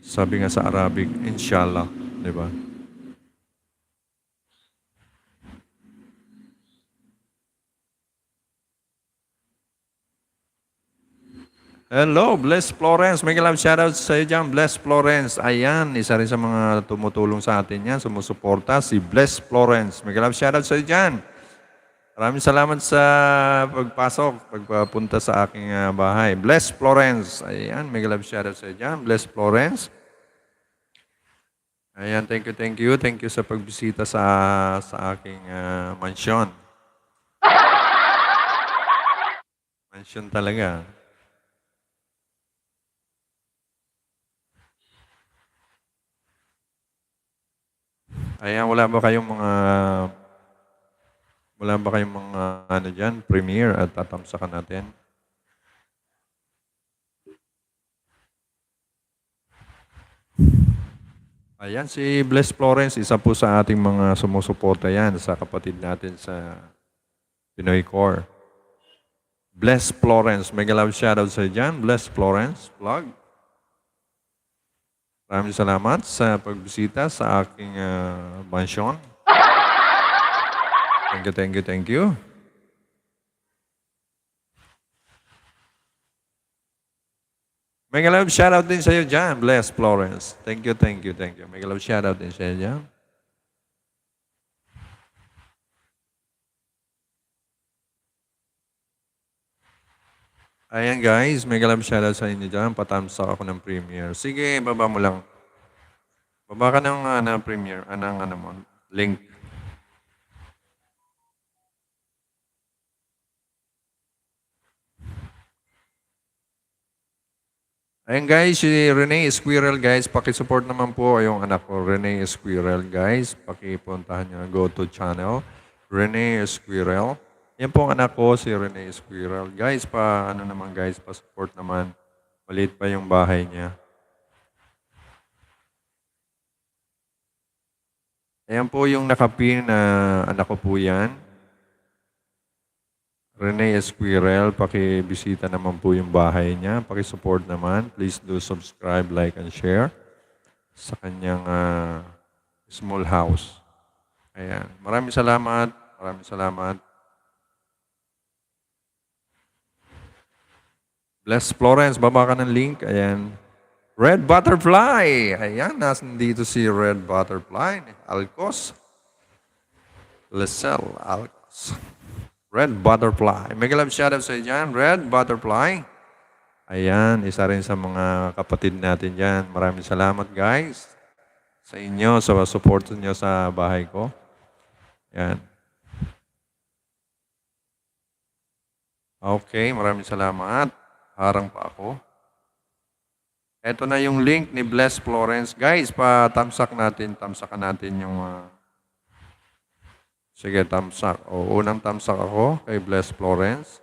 Sabi nga sa Arabic, inshallah, di ba? Hello, Bless Florence. May love shoutout sa iyo dyan, Bless Florence. Ayan, isa rin sa mga tumutulong sa atin yan, sumusuporta, si Bless Florence. May love shoutout sa iyo dyan. Maraming salamat sa pagpapunta sa aking bahay. Bless Florence. Ayan, may love shoutout sa iyo dyan, Bless Florence. Ayan, thank you, thank you. Thank you sa pagbisita sa aking mansyon. Mansyon talaga. Ayan, wala ba kayong mga dyan, premiere at tatamsakan natin? Ayan, si Bless Florence, isa po sa ating mga sumusuporta yan sa kapatid natin sa Pinoy Core. Bless Florence, mega love shoutout sa dyan. Bless Florence, vlog. Maraming salamat sa pagbisita sa aking mansyon. Thank you, thank you, thank you. Mega love shoutout din sa iyo dyan, Bless Florence. Thank you, thank you, thank you. Mega love shoutout din sa iyo dyan. Ayan guys, mega love shoutout sa inyo dyan. Patamsak ako ng premiere. Sige, baba mo lang. Baba ka ng premiere. Anong mo? Link. Ayan guys, si Rene Squirrel guys, pakisupport naman po yung anak ko, Rene Squirrel guys. Pakipuntahan nyo, go to channel, Rene Squirrel. Yan po ang anak ko, si Rene Squirrel. Guys, ano naman guys, pa-support naman. Maliit pa yung bahay niya. Ayan po yung nakapin na anak ko po yan. Rene Esquirel, pakibisita naman po yung bahay niya. Pakisupport naman. Please do subscribe, like, and share sa kanyang small house. Ayan. Maraming salamat. Maraming salamat. Bless Florence, baba ka ng link. Ayan. Red Butterfly. Ayan, nasan dito si Red Butterfly. Alcos. Lesel Alcos. Red Butterfly. Mega love shoutout sa dyan. Red Butterfly. Ayan, isa rin sa mga kapatid natin dyan. Maraming salamat guys sa inyo, sa support niyo sa bahay ko. Ayan. Okay, maraming salamat. Harang pa ako. Ito na yung link ni Bless Florence. Guys, tamsakan natin yung... Sige, tamsak. O, unang tamsak ako kay Bless Florence.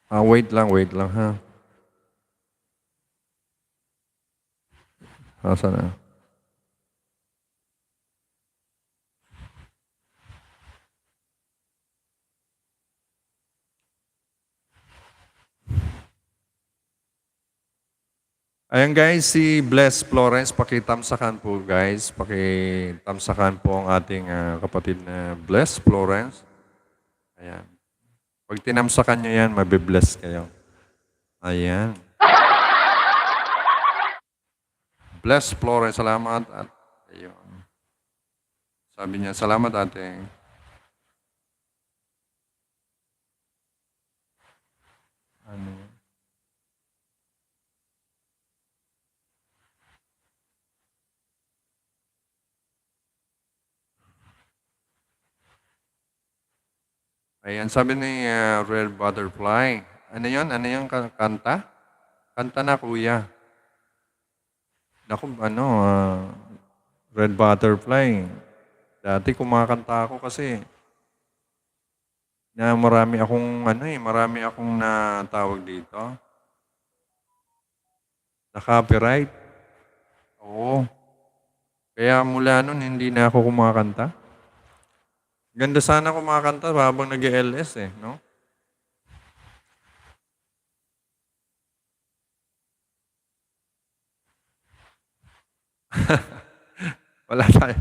Wait lang ha. Asan na? Ayan guys, si Bless Florence, pakitamsakan po guys. Pakitamsakan po ang ating kapatid na Bless Florence. Ayan. Pag tinamsakan nyo yan, mabibless kayo. Ayan. Bless Florence, salamat. At ayun. Sabi niya, salamat ate. Ano? Ayan, sabi ni Red Butterfly. Ano yun? Ano yung kanta? Kanta na, kuya. Naku, Red Butterfly. Dati kumakanta ako kasi na marami akong natawag dito. Na copyright. Oo. Kaya mula nun, hindi na ako kumakanta. Ganda sana kumakanta habang nag-LS no? Wala tayo.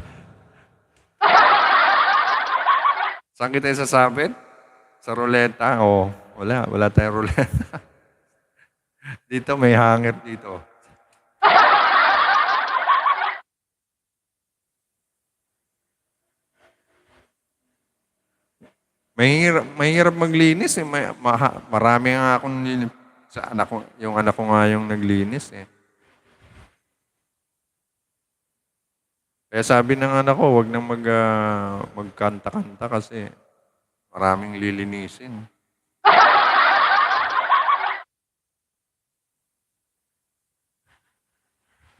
Saan kita isasabit? Sa ruleta? O, wala tayong ruleta. Dito may hanger dito. Mahirap maglinis marami nga akong sa anak ko, yung anak ko nga yung naglinis Kaya sabi ng anak ko, wag nang magkanta-kanta kasi maraming lilinisin.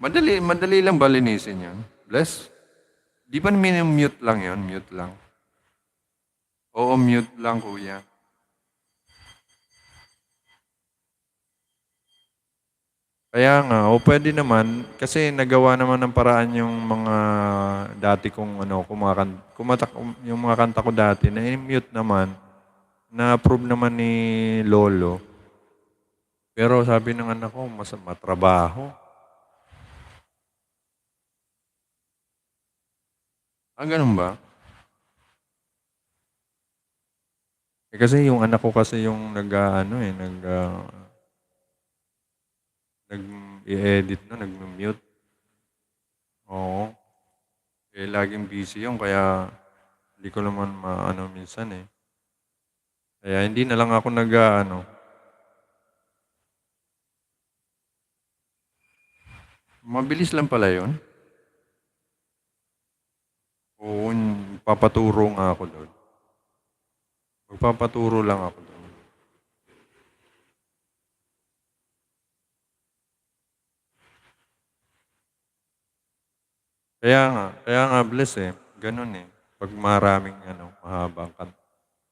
Madali lang ba linisin yun? Bless? Di ba mute lang yun? Mute lang. Oo, mute lang, kuya. Kaya nga, o pwede naman, kasi nagawa naman ng paraan yung mga dati kong ano, yung mga kanta ko dati, na mute naman, na-approve naman ni Lolo. Pero sabi ng anak ko, mas matrabaho. Ah, ganun ba? Kasi yung anak ko kasi yung nag-i-edit na, nag-mute. Oo. Eh, laging busy yun, kaya hindi ko naman maano minsan eh. Kaya hindi na lang ako mabilis lang pala yun. Oo, papaturo nga ako doon. Magpapaturo lang ako doon. Kaya nga bless eh. Ganun eh. Pag maraming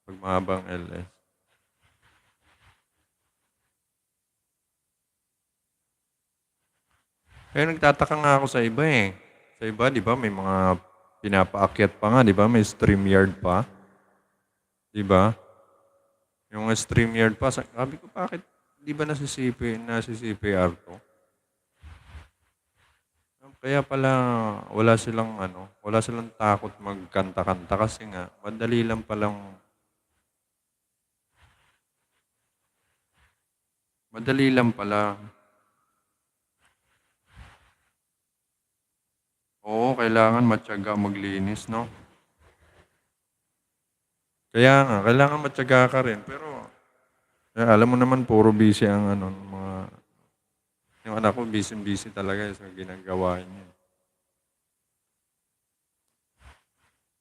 pag mahabang LS. Kaya nagtataka nga ako sa iba eh. Sa iba, di ba, may mga pinapaakyat pa nga, di ba? May StreamYard pa. Di ba? Yung StreamYard pa, sabi ko, bakit di ba nasi-CPR to? Kaya pala wala silang takot magkanta-kanta kasi nga madali lang pala. Oo, kailangan matyaga maglinis, no? Kaya nga, kailangan matyaga ka rin. Pero, alam mo naman, puro busy ang yung anak ko, busy talaga sa ginagawa niya.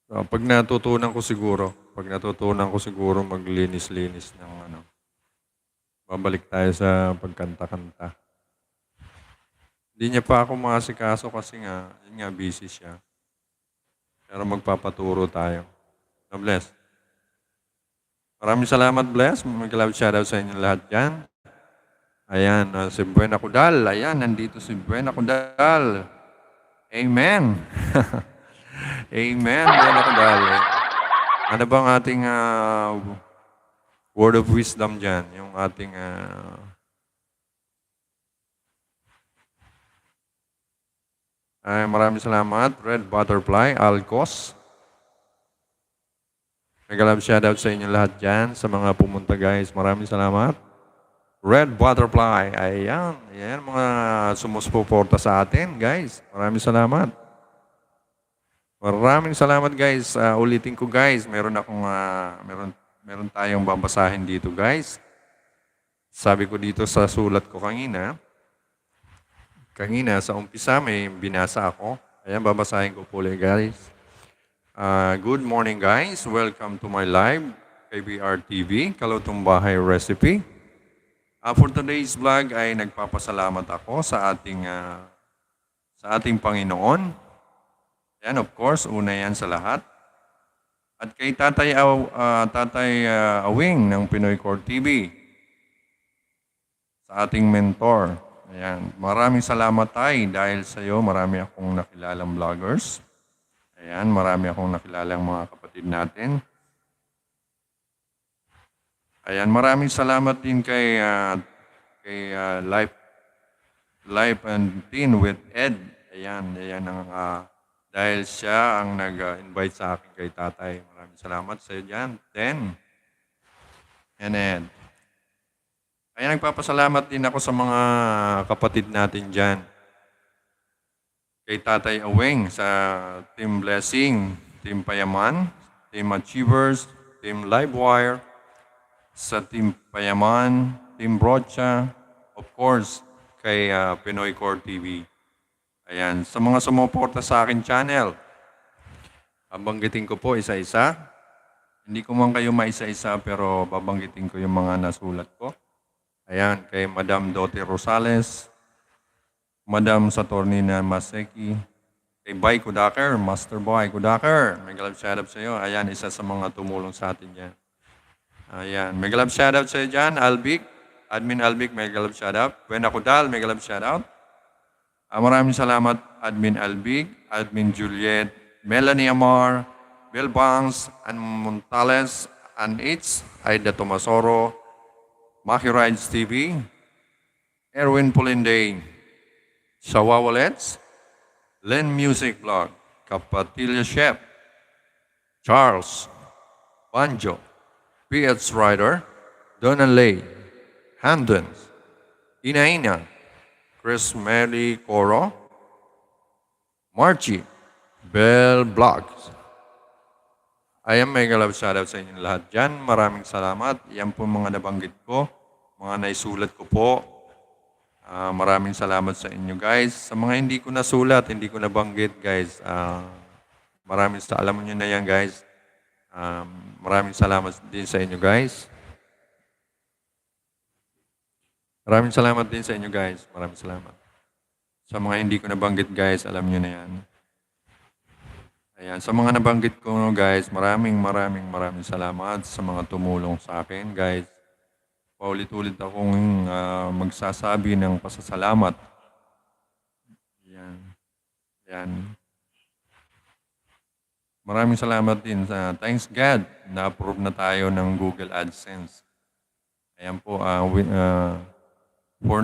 So, pag natutunan ko siguro maglinis-linis ng babalik tayo sa pagkanta-kanta. Hindi niya pa ako makasikaso kasi nga, yun nga, busy siya. Pero magpapaturo tayo. God bless. Maraming salamat, bless. Mag-love shoutout sa inyo lahat dyan. Ayan, si Buena Kudal. Ayan, nandito si Buena Kudal. Amen. Amen, Buena Kudal. Ano bang ating word of wisdom dyan? Yung ating maraming salamat. Red Butterfly, Alcos. Nag-love shoutout sa inyo lahat dyan. Sa mga pumunta guys, maraming salamat. Red Butterfly, ayan mga sumusuporta sa atin guys. Maraming salamat. Maraming salamat guys. Ulitin ko guys, meron tayong babasahin dito guys. Sabi ko dito sa sulat ko kanina sa umpisa may binasa ako. Ayan, babasahin ko po ulit guys. Good morning guys. Welcome to my live KBR TV, Kalutong Bahay Recipe. For today's vlog ay nagpapasalamat ako sa ating Panginoon. Yan, of course, una yan sa lahat. At kay Tatay Awing ng Pinoy Core TV, sa ating mentor. Ayan, maraming salamat tay dahil sa iyo marami akong nakilalang vloggers. Ayan, marami akong nakilalang mga kapatid natin. Ayan, maraming salamat din kay Life and Teen with Ed. Ayan ang dahil siya ang nag-invite sa akin kay tatay. Maraming salamat sa iyo dyan. And Ed. Kaya nagpapasalamat din ako sa mga kapatid natin dyan. Kay Tatay Aweng sa Team Blessing, Team Payaman, Team Achievers, Team Livewire, sa Team Payaman, Team Brocha, of course, kay Pinoy Core TV. Ayan, sa mga sumuporta sa akin channel, babanggitin ko po isa-isa. Hindi ko man kayo maisa-isa pero babanggitin ko yung mga nasulat ko. Ayan, kay Madam Dote Rosales, Madam Saturnina Maseki, Kay Bay Kudaker, Master Boy Kudaker. Mega love shoutout sa iyo. Ayan, isa sa mga tumulong sa atin dyan. Ayan, mega love shoutout sa iyo dyan. Albic, Admin Albic, mega love shoutout. Buena Kudal, mega love shoutout. Maraming salamat, Admin Albic, Admin Juliet, Melanie Amar, Bill Bangs, Ann Montales, Ann Itz, Aida Tomasoro, Maki Rides TV, Erwin Pulinday, Shawa Wallets, Len Music Vlog, Kapatilya Chef, Charles, Banjo, PH Rider, Donna Lay, Handons, Inaina, Chris Mary Coro, Marchie, Bell Vlogs. Ayan, mega love shoutout sa inyo lahat dyan. Maraming salamat. Yan po mga nabanggit ko, mga naisulat ko po. Maraming salamat sa inyo guys. Sa mga hindi ko nasulat, hindi ko nabanggit guys, alam nyo na yan guys. Maraming salamat din sa inyo guys. Maraming salamat din sa inyo guys. Maraming salamat. Sa mga hindi ko nabanggit guys, alam nyo na yan. Ayan, sa mga nabanggit ko guys, maraming salamat sa mga tumulong sa akin guys. Paulit-ulit akong magsasabi ng pasasalamat. Yan. Yan. Maraming salamat din sa thanks God na-approve na tayo ng Google AdSense. Ayan po, for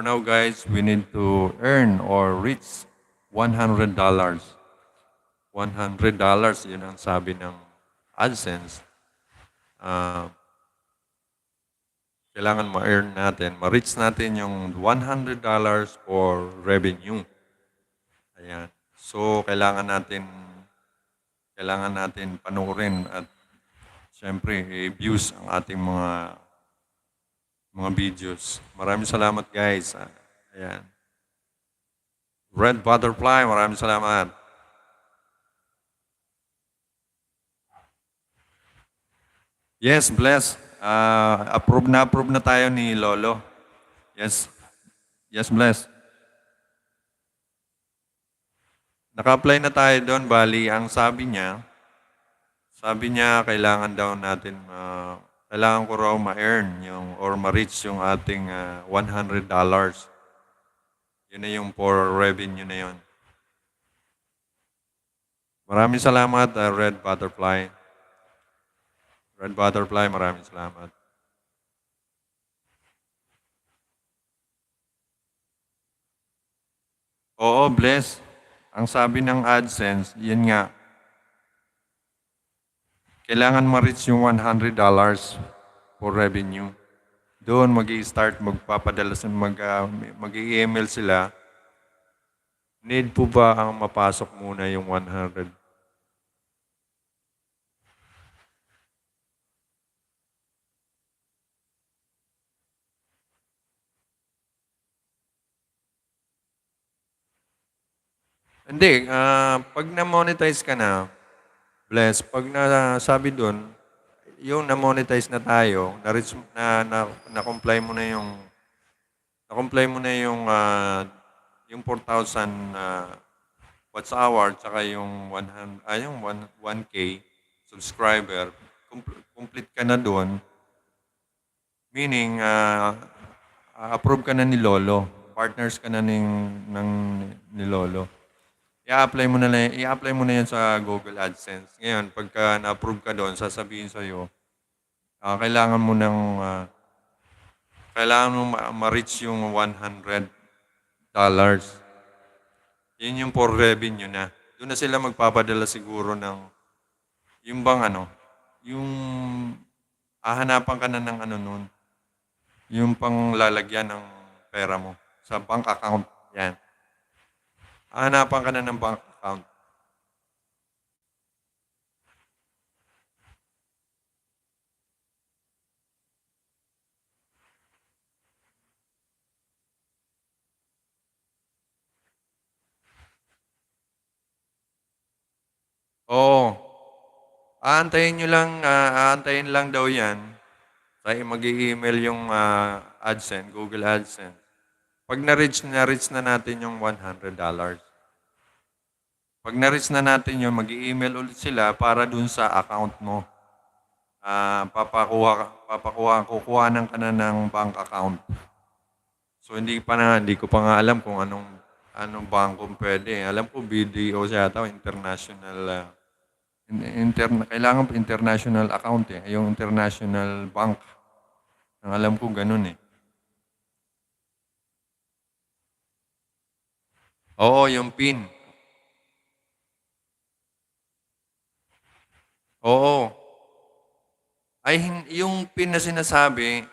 now guys, we need to earn or reach $100. $100, yun ang sabi ng AdSense. Kailangan ma-earn natin, ma-reach natin yung $100 for revenue. Ayan. So, kailangan natin panuorin at siyempre, i-views ang ating mga videos. Maraming salamat guys. Ayan. Red Butterfly, maraming salamat. Yes, bless. Approve na tayo ni Lolo. Yes. Yes, bless. Naka-apply na tayo doon. Bali, ang sabi niya, kailangan daw natin, kailangan ko raw ma-earn yung, or ma-reach yung ating $100. Yun na yung for revenue na yun. Maraming salamat, Red Butterfly. Red Butterfly, maraming salamat. Oo, bless. Ang sabi ng AdSense, yun nga, kailangan ma-reach yung $100 for revenue. Doon mag-i-start, magpapadala, mag-i-email sila. Need po ba ang mapasok muna yung 100? Hindi, pag na-monetize ka na, bless, pag nasabi doon, yung na-monetize na tayo, na-comply mo na yung yung 4,000 watch hour tsaka yung 1K subscriber, complete ka na doon. Meaning approve ka na ni Lolo, partners ka na ni Lolo. I-apply mo na yan sa Google AdSense. Ngayon, pagka na-approve ka doon, sasabihin sa iyo, kailangan mo ma-reach yung $100. Yun yung for revenue na. Doon na sila magpapadala siguro ng, yung bang yung hahanapan ka na ng nun, yung panglalagyan ng pera mo sa bank account. Yan. Hanapan ka na ng bank account. Oo. Aantayin lang daw yan. Tayo mag-i-email yung AdSense, Google AdSense. Pag na-reach na natin yung $100. Pag na-reach na natin yun, mag-i-email ulit sila para dun sa account mo. Kukuhanan ka na ng bank account. So hindi ko pa nga alam kung anong bangko pwede. Alam ko BDO siya ata, international kailangan pa international account yung international bank. Ang alam ko ganun eh. Oo, yung PIN. Oo. Yung PIN na sinasabi,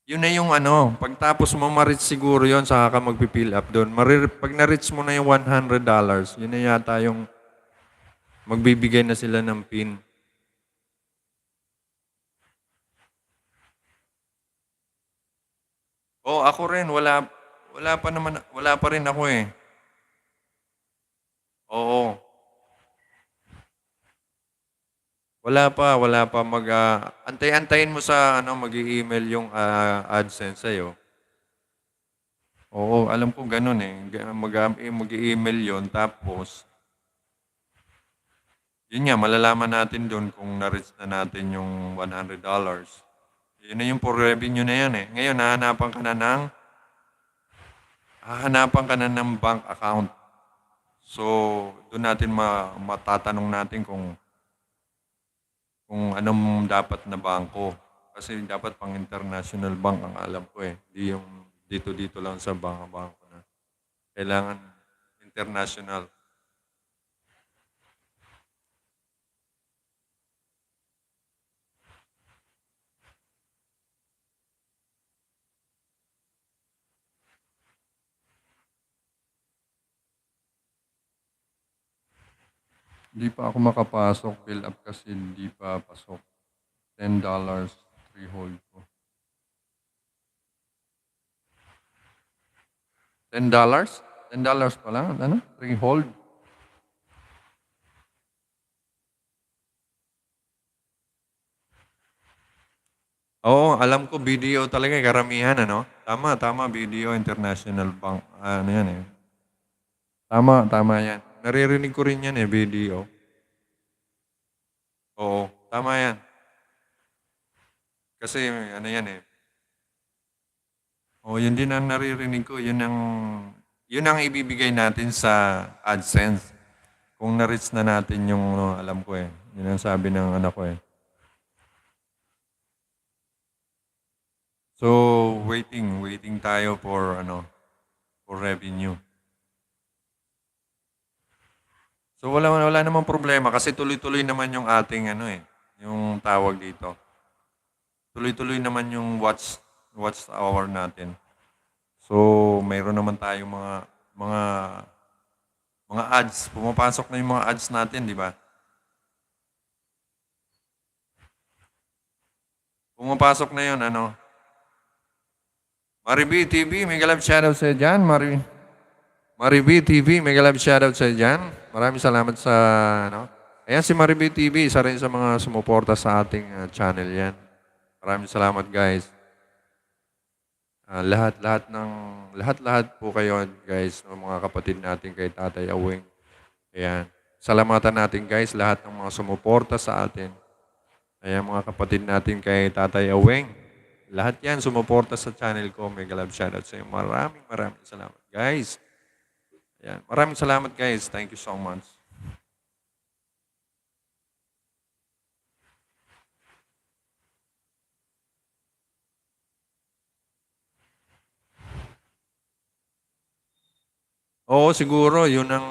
yun na yung pagtapos mo ma-reach siguro yun, saka ka magpipill up doon. Pag na-reach mo na yung $100, yun na yata yung magbibigay na sila ng PIN. Oo, ako rin, wala pa rin ako eh. Oo. Wala pa. Antay-antayin mo sa mag-i-email yung AdSense sa'yo. Oo, alam ko ganun eh. Mag-i-email yon tapos, yun nga, malalaman natin doon kung na-reach na natin yung $100. Yun na yung for revenue na yan eh. Ngayon, hahanapan ka na ng bank account. So, doon natin matatanong natin kung anong dapat na bangko. Kasi dapat pang international bank ang alam ko eh. Di yung dito lang sa bangko na. Kailangan international. Hindi pa ako makapasok. Fill up kasi hindi pa pasok. $10 threshold ko. $10? $10 pa lang? Ano? Threshold? Oo, alam ko BDO talaga karamihan, Tama, BDO International Bank. Ano yan eh. Tama yan. Naririnig ko rin yan eh, BDO. Oo, tama yan. Kasi ano yan eh. Oo, yun din ang naririnig ko. Yun ang ibibigay natin sa AdSense. Kung na-reach na natin yung alam ko eh. Yun ang sabi ng anak ko eh. So, waiting tayo for revenue. So wala namang problema kasi tuloy-tuloy naman yung ating yung tawag dito. Tuloy-tuloy naman yung watch hour natin. So, mayroon naman tayong mga ads. Pumapasok na yung mga ads natin, di ba? Pumapasok na yun, Maribi TV, mega love shoutout sa dyan. Maribi TV, mega love shoutout sa dyan. Maraming salamat sa, Ayan si Maribi TV, isa rin sa mga sumuporta sa ating channel yan. Maraming salamat guys. Lahat po kayo guys, mga kapatid natin kay Tatay Aweng. Ayan. Salamatan natin guys, lahat ng mga sumuporta sa atin. Ayan mga kapatid natin kay Tatay Aweng. Lahat yan sumuporta sa channel ko. Mega love shoutout sa inyo. Maraming salamat guys. Ayan. Maraming salamat guys. Thank you so much. Oo, siguro. Yun ang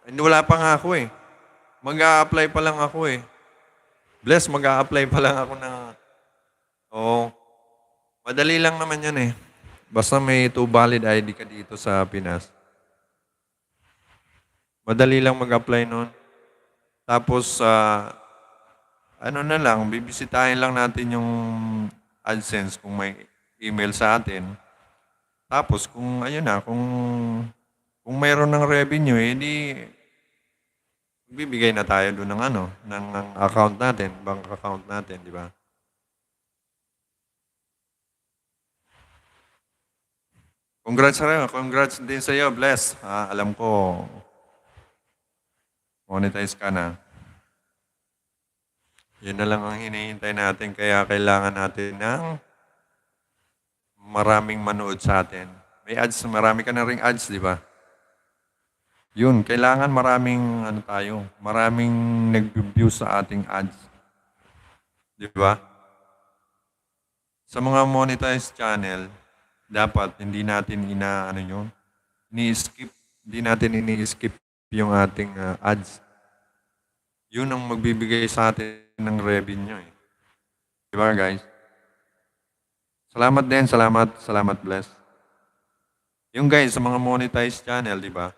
Hindi, wala pa nga ako eh. Mag-a-apply pa lang ako eh. Bless, mag-a-apply pa lang ako na. Oo. Madali lang naman yan eh. Basta may 2 valid ID ka dito sa Pinas. Madali lang mag-apply nun. Tapos, na lang, bibisitahin lang natin yung AdSense kung may email sa atin. Tapos, kung mayroon ng revenue, di bibigay na tayo doon ng account natin, bank account natin, di ba? Congrats din sa iyo, Bless. Alam ko, monetize ka na. Yun na lang ang hinihintay natin, kaya kailangan natin ng maraming manood sa atin. May ads, marami ka na ring ads, di ba? Yun, kailangan maraming nag-view sa ating ads. Di ba? Sa mga monetized channel, dapat hindi natin ni-skip, hindi natin ini-skip yung ating ads. Yun ang magbibigay sa atin ng revenue. Eh. Di ba, guys? Salamat din, salamat, Bless. Yung guys, sa mga monetized channel, di ba?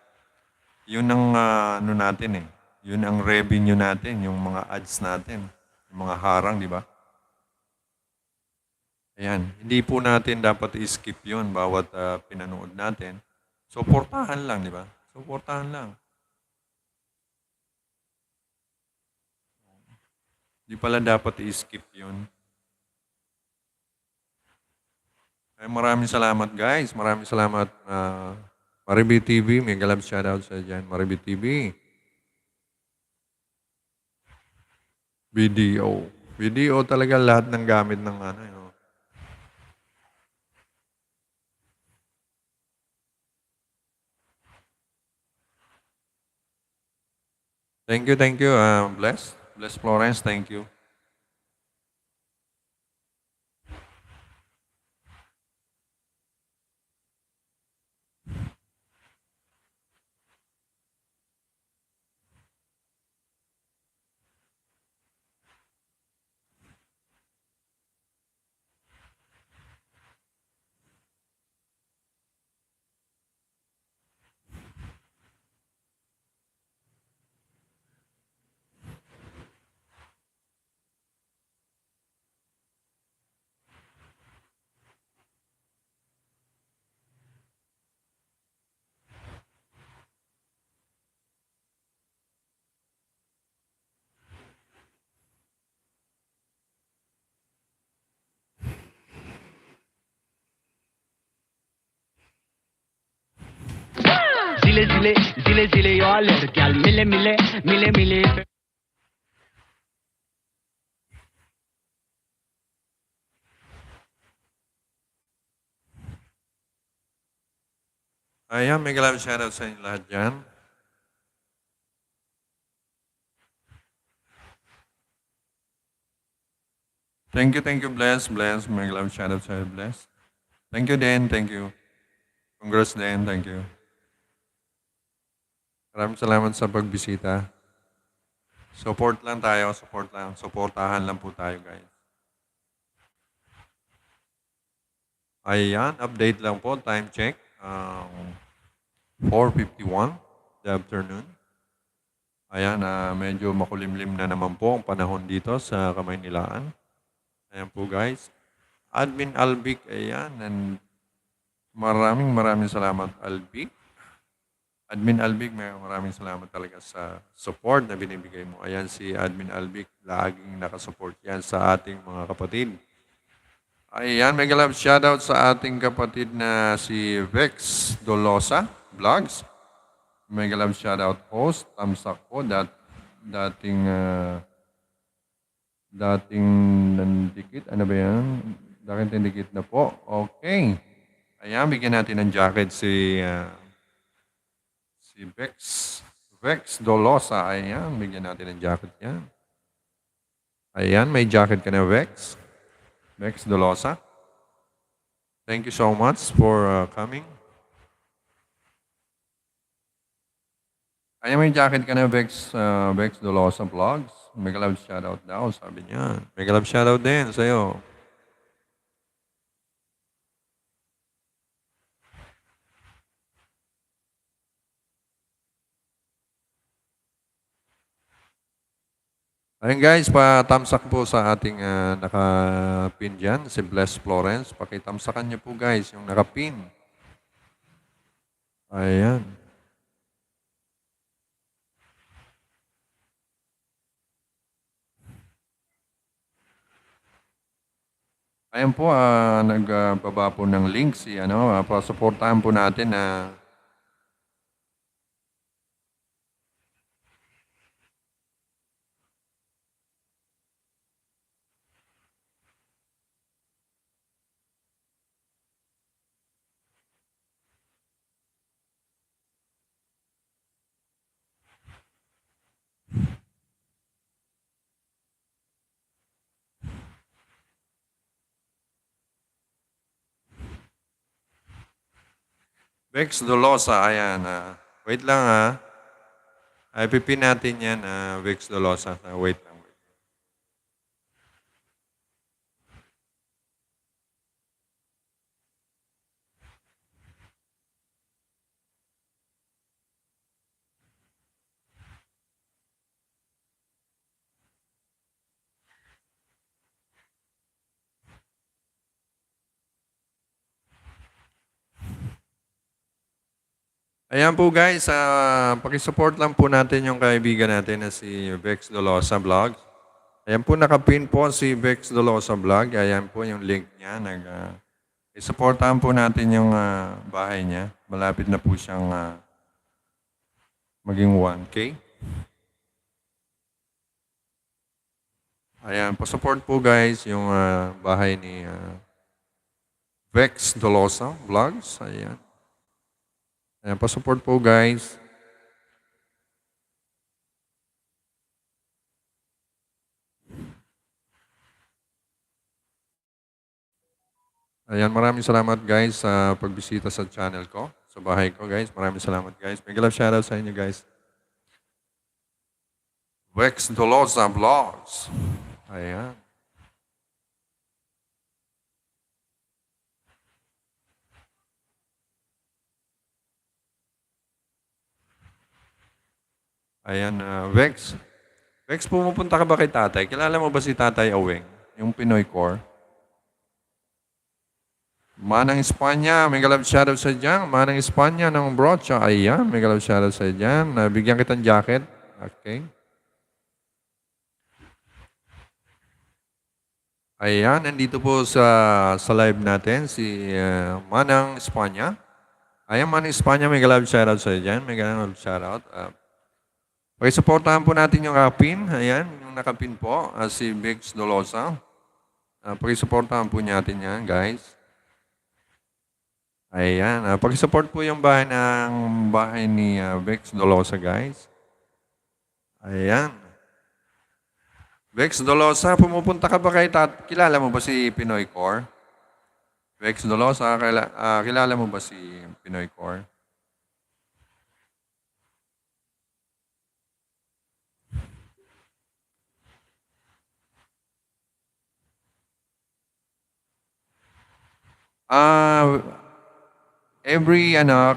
Yun ang natin eh. Yun ang revenue natin, yung mga ads natin, yung mga harang, di ba? Ayan, hindi po natin dapat i-skip yun bawat pinanood natin. Suportahan lang, di ba? Suportahan lang. Di pala dapat i-skip yun. Ay, maraming salamat guys. Maraming salamat. Maribi TV, may galab shoutout sa dyan. Maribi TV. Video. Video talaga lahat ng gamit ng ano. Yun. Thank you. Bless. Bless Florence, thank you. जिले जिले जिले जिले यो लड़कियां मिले मिले मिले मिले Ayan, may galab shoutout sa inyo lahat dyan. Thank you, Bless. May galab shoutout sa inyo, Bless. Thank you, Dan. Thank you. Congrats, Dan. Thank you. Maraming salamat sa pagbisita. Support lang tayo, supportahan lang po tayo, guys. Ayan, update lang po, time check. 4:51 the afternoon. Ayan, medyo makulimlim na naman po ang panahon dito sa Kamaynilaan. Ayan po, guys. Admin Albic, ayan, and maraming salamat, Albic. Admin Albic, maraming salamat talaga sa support na binibigay mo. Ayan si Admin Albic, laging nakasupport yan sa ating mga kapatid. Ayan, may galab shoutout sa ating kapatid na si Vex Dolosa Vlogs. May galab shoutout host, tamsak po, dating nandikit. Ano ba yan? Dating nandikit na po. Okay. Ayan, bigyan natin ng jacket si Vex Dolosa. Ayan, bigyan natin ng jacket yan. Ayan, may jacket ka na, Vex Dolosa. Thank you so much for coming. Ayan, may jacket ka na, Vex Dolosa Vlogs. May galab shoutout daw, sabi niya. May galab shoutout din sa'yo. Ayun guys, pa-thumbs up po sa ating naka-pin dyan, si Bless Florence. Paki-thumbsakan niyo po guys, yung naka-pin. Ayan. Ayan po, nagbaba po ng link si ano, pa-suportahan po natin na Vex Dolosa, ayan. Wait lang Ay, pipin natin yan, Vex Dolosa. Wait lang. Ayan po guys, pakisupport lang po natin yung kaibigan natin na si Vex Dolosa Vlog. Ayan po, nakapin po si Vex Dolosa Vlog. Ayan po yung link niya. Isupportahan po natin yung bahay niya. Malapit na po siyang maging 1K. Ayan, pa-support po guys yung bahay ni Vex Dolosa Vlogs. Ayan. Ayan, pa-support po guys. Ayan, maraming salamat guys sa pagbisita sa channel ko, sa bahay ko guys. Maraming salamat guys. May love shoutout sa inyo guys. Vex Dolosa Vlogs. Ayan. Ayan, Vex. Vex, pumupunta ka ba kay tatay? Kilala mo ba si Tatay Aweng? Yung Pinoy Core? Manang Espanya, may galab shoutout sa dyan. Manang Espanya ng brocha. Ayan, may galab shoutout sa dyan. Bigyan kitang jacket. Okay. Ayan, nandito po sa live natin si Manang Espanya. Ayan, Manang Espanya, may galab shoutout sa dyan. May galab shoutout. Pakisuportahan po natin yung kapin. Ayan, yung nakapin po, si Vex Dolosa. Pakisuportahan po natin yan, guys. Ayan, pakisupport po yung bahay ni Vex Dolosa, guys. Ayan. Vex Dolosa, pumupunta ka ba kay kilala mo ba si Pinoy Core? Vex Dolosa, kilala mo ba si Pinoy Core?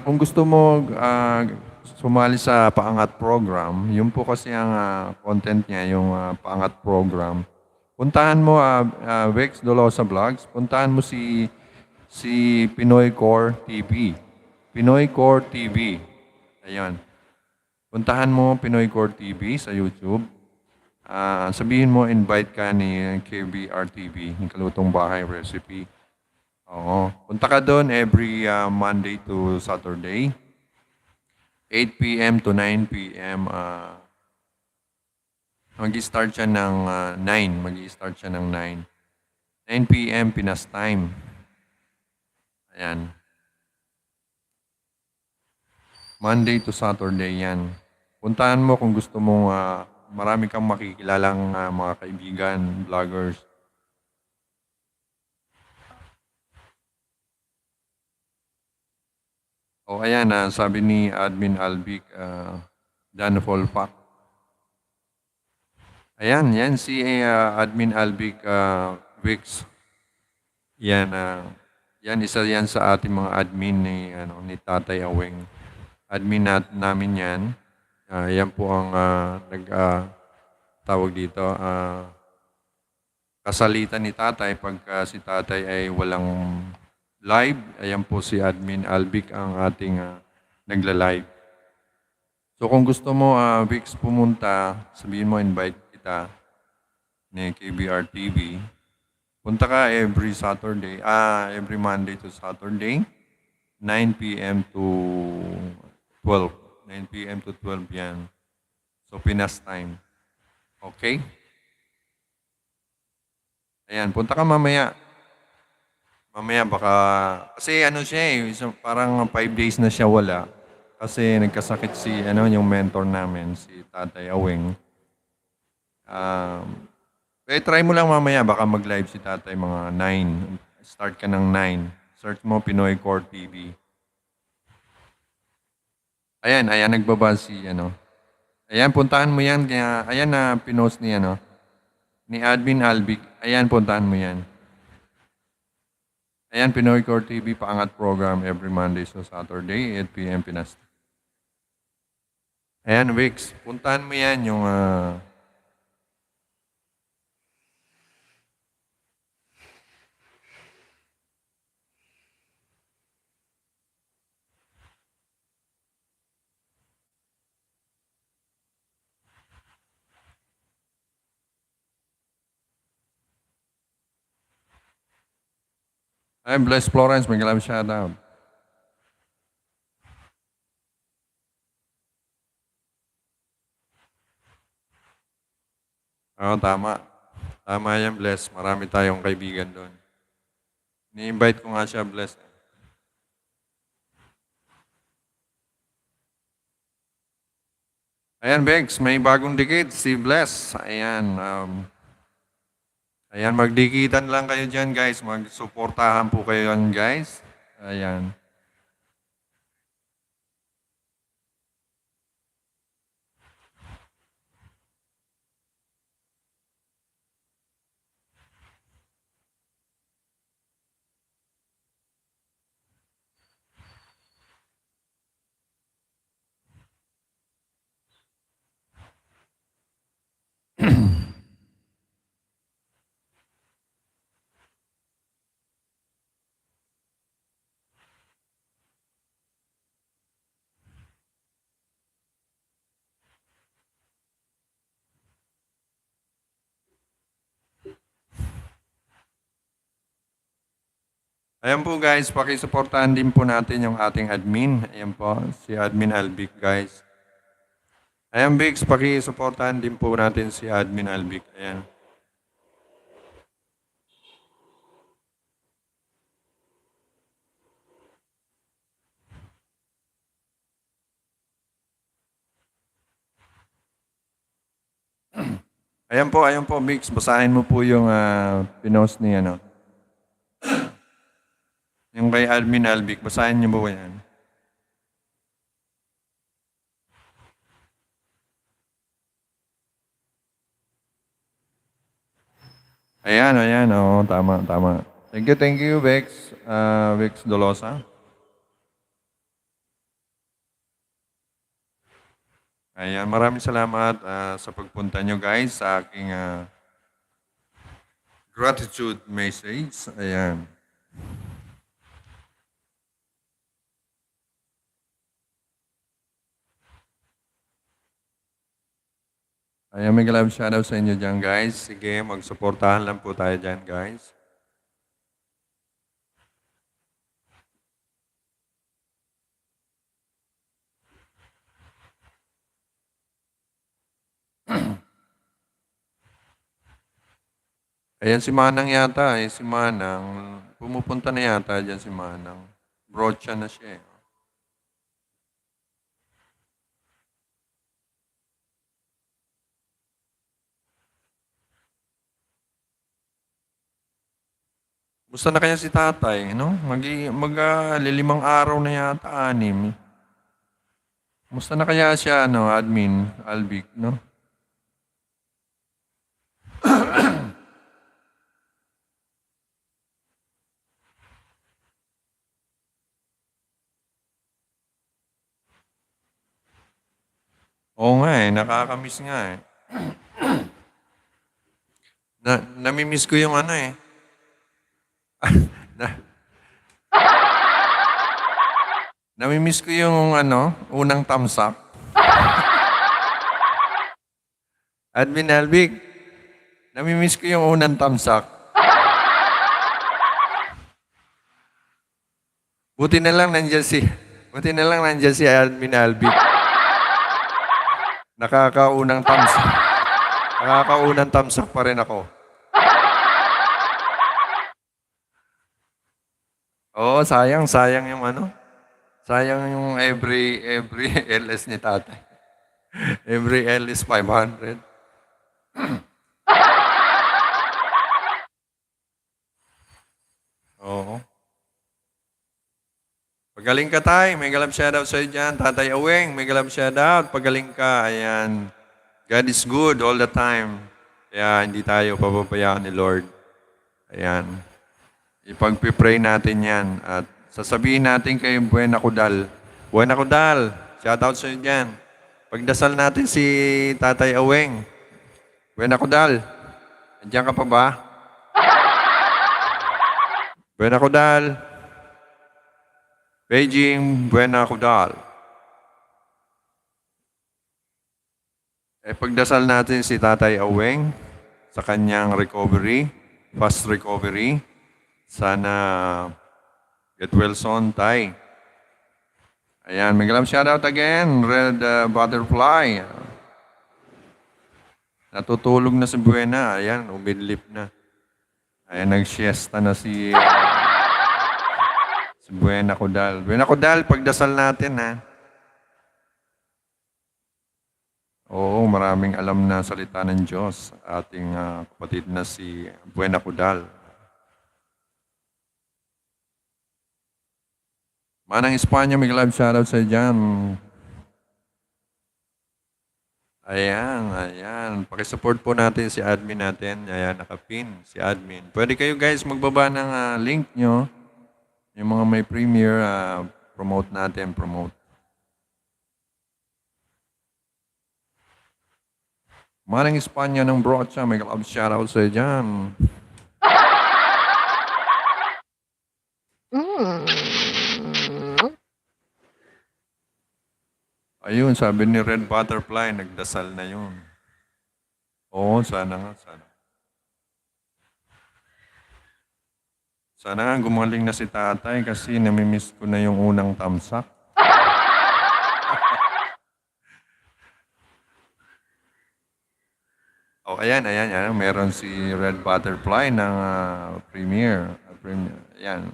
Kung gusto mo sumali sa Paangat Program, yun po kasi ang content niya, yung Paangat Program. Puntahan mo Vex Dolosa Vlogs, puntahan mo si Pinoy Core TV. Pinoy Core TV. Ayun. Puntahan mo Pinoy Core TV sa YouTube. Sabihin mo, invite ka ni KBR TV, yung Kalutong Bahay Recipe. Oo. Punta ka doon every Monday to Saturday. 8 p.m. to 9 p.m. Mag-start siya ng 9. Mag-start siya ng 9. 9 p.m. Pinas time. Ayan. Monday to Saturday yan. Puntahan mo kung gusto mong marami kang makikilalang mga kaibigan, vloggers. Ayan, sabi ni Admin Albic, Dan Folpak. Ayan, yan si Admin Albic Vix. Yan, yan isa yan sa ating mga admin ni Tatay Aweng. Admin namin yan. Yan po ang tawag dito, kasalitan ni Tatay pagka si Tatay ay walang live. Ayan po si Admin Albic ang ating nagla-live. So kung gusto mo, Vix, pumunta, sabihin mo, invite kita ni KBR TV. Punta ka every Monday to Saturday, 9 p.m. to 12. 9 p.m. to 12 yan. So, Pinas time. Okay? Ayan, punta ka mamaya. Mamaya baka, kasi ano siya parang 5 days na siya wala. Kasi nagkasakit yung mentor namin, si Tatay Aweng. Try mo lang mamaya, baka mag-live si Tatay mga 9. Start ka ng 9. Search mo Pinoy Core TV. Ayan, nagbaba Ayan, puntahan mo yan. Ayan na pinost ni Admin Albic. Ayan, puntahan mo yan. Ayan, Pinoy Core TV, paangat program every Monday to Saturday, 8 p.m. Pinas. Ayan, Wix, puntahan mo yan yung... Bless Florence, may galang shoutout. Oo, tama. Tama yan, Bless. Marami tayong kaibigan doon. Ni-invite ko nga siya, Bless. Ayan, Bex, may bagong dikit, si Bless. Ayan, magdikitan lang kayo dyan, guys. Magsuportahan po kayo yan, guys. Ayan. Ayan po guys, pakisuportahan din po natin yung ating admin. Ayan po, si Admin Albic guys. Ayan Bix, pakisuportahan din po natin si Admin Albic. Ayan. Ayan po Bix, basahin mo po yung pinost ni yung kay Admin Albic, basahin niyo po yan. Ayan, oo, tama. Thank you, Vex, Vex Dolosa. Ayan, maraming salamat sa pagpunta nyo guys sa aking gratitude message. Ayan. Ayan, may love shoutout sa inyo dyan, guys. Sige, magsuportahan lang po tayo dyan, guys. Ayan, si Manang yata. Si Manang. Pumupunta na yata dyan si Manang. Brocha na siya. Gusto na kaya si tatay, no? Lilimang araw na yata, 6. Musta na kaya siya, Admin Albic, no? Oo nga nakakamiss nga Namimiss ko yung Namimiss ko yung unang thumbs up. Admin Albic, namimiss ko yung unang thumbs up. Buti na lang nandiyan si, buti na lang nandiyan si Admin Albi. Nakakaunang thumbs, nakakaunang thumbs up pa rin ako. Oo, sayang, sayang yung ano. Sayang yung every LS ni tatay. Every LS 500. Oo. Pagaling ka, tay. May galap shoutout sa'yo dyan. Tatay Aweng, may galap shoutout. Pagaling ka. Ayan. God is good all the time. Kaya hindi tayo pababayaan ni Lord. Ayan. Ipagpipray natin yan. At sasabihin natin kay Buena Kudal. Buena Kudal, shoutout sa'yo dyan. Pagdasal natin si Tatay Aweng. Buena Kudal, andiyan ka pa ba? Buena Kudal. Beijing, Buena Kudal. Pagdasal natin si Tatay Aweng sa kanyang recovery, fast recovery. Sana get well soon, Tay. Ayan, may galang shoutout again, Red Butterfly. Natutulog na si Buena. Ayan, umidlip na. Ayan, nag-siesta na si Buena Kudal. Buena Kudal, pagdasal natin, ha? Oo, maraming alam na salita ng Diyos. Ating kapatid na si Buena Kudal. Manang Espanya, may live shoutout sa dyan. Ayan. Pakisupport po natin si admin natin. Ayan, nakapin si admin. Pwede kayo guys magbaba ng link nyo. Yung mga may premiere, promote natin, promote. Manang Espanya ng Brocha, may love shoutout sa dyan. Ayun, sabi ni Red Butterfly, nagdasal na yun. Oo, sana nga, sana. Sana nga gumaling na si tatay kasi namimiss ko na yung unang tamsak. Oh, ayan. Meron si Red Butterfly ng premiere. Ayan.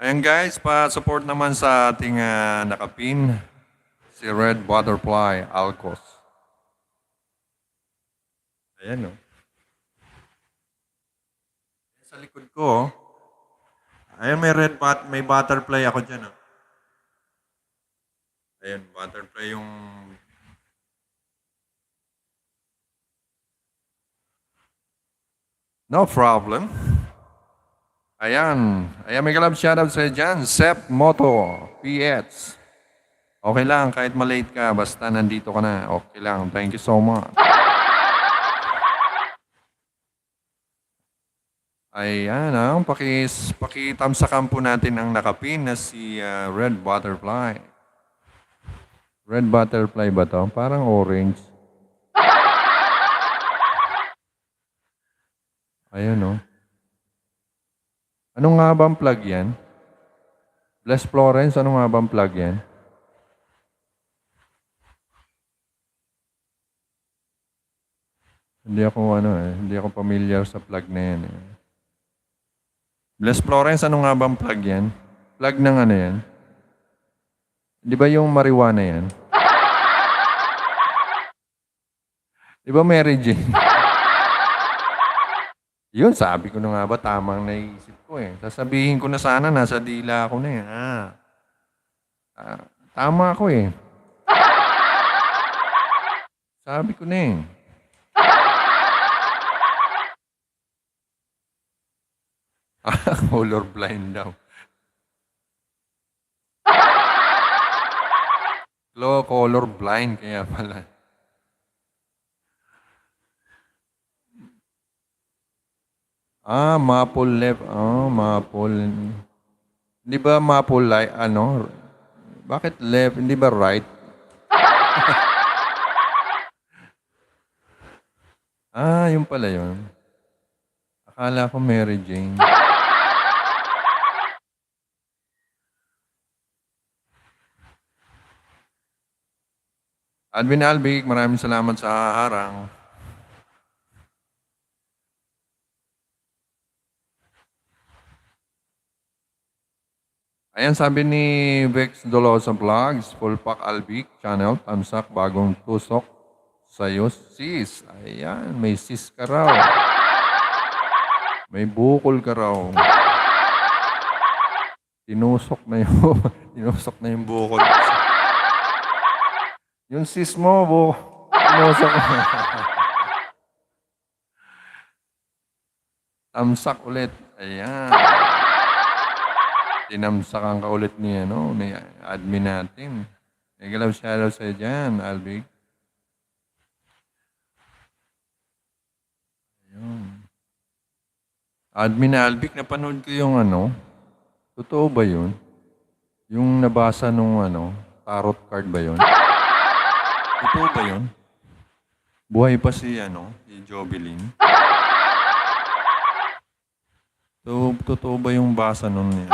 Ayan guys, pa-support naman sa ating nakapin, si Red Butterfly Alcos. Ayan o. Sa likod ko, ayan may butterfly ako dyan o. Ayan, butterfly yung... No problem. Ayan, may kalab shoutout sa dyan. Sep Moto, PX. Okay lang, kahit malate ka, basta nandito ka na. Okay lang, thank you so much. Ayan, pakitamsakan po natin ang nakapin na si Red Butterfly. Red Butterfly ba to? Parang orange. Ayan o. Ano nga bang plug yan? Bless Florence, ano nga bang plug yan? Hindi ako familiar sa plug na yan. Bless Florence, ano nga bang plug yan? Plug ng ano yan? Di ba yung marijuana yan? Di ba Mary Jane? Yun, sabi ko na nga ba, tamang naisip ko eh. Sasabihin ko na sana, nasa dila ako na eh. Tama ako eh. Sabi ko na eh. Colorblind daw. Color blind kaya pala. Maple left. Maple. Hindi ba maple like, ano? Bakit left? Hindi ba right? Yun pala yun. Akala ko Mary Jane. Alvin Albic, maraming salamat sa harang. Ayan, sabi ni Vex Dolosa Vlogs, Full Pack Albic Channel, Tamsak, bagong tusok sa'yo, sis. Ayan, may sis ka raw. May bukol ka raw. Tinusok na yung, tinusok na yung bukol. Yung sis mo, tinusok na. Tamsak ulit. Ayan. Tinamsakan ka ulit ni, ni admin natin. Nagalaw shoutout sa'yo dyan, Albic. Ayun. Admin Albic, napanood ko yung totoo ba yun? Yung nabasa nung tarot card ba yun? Totoo ba yun? Buhay pa si Jovelyn. So, totoo ba yung basa nun niya?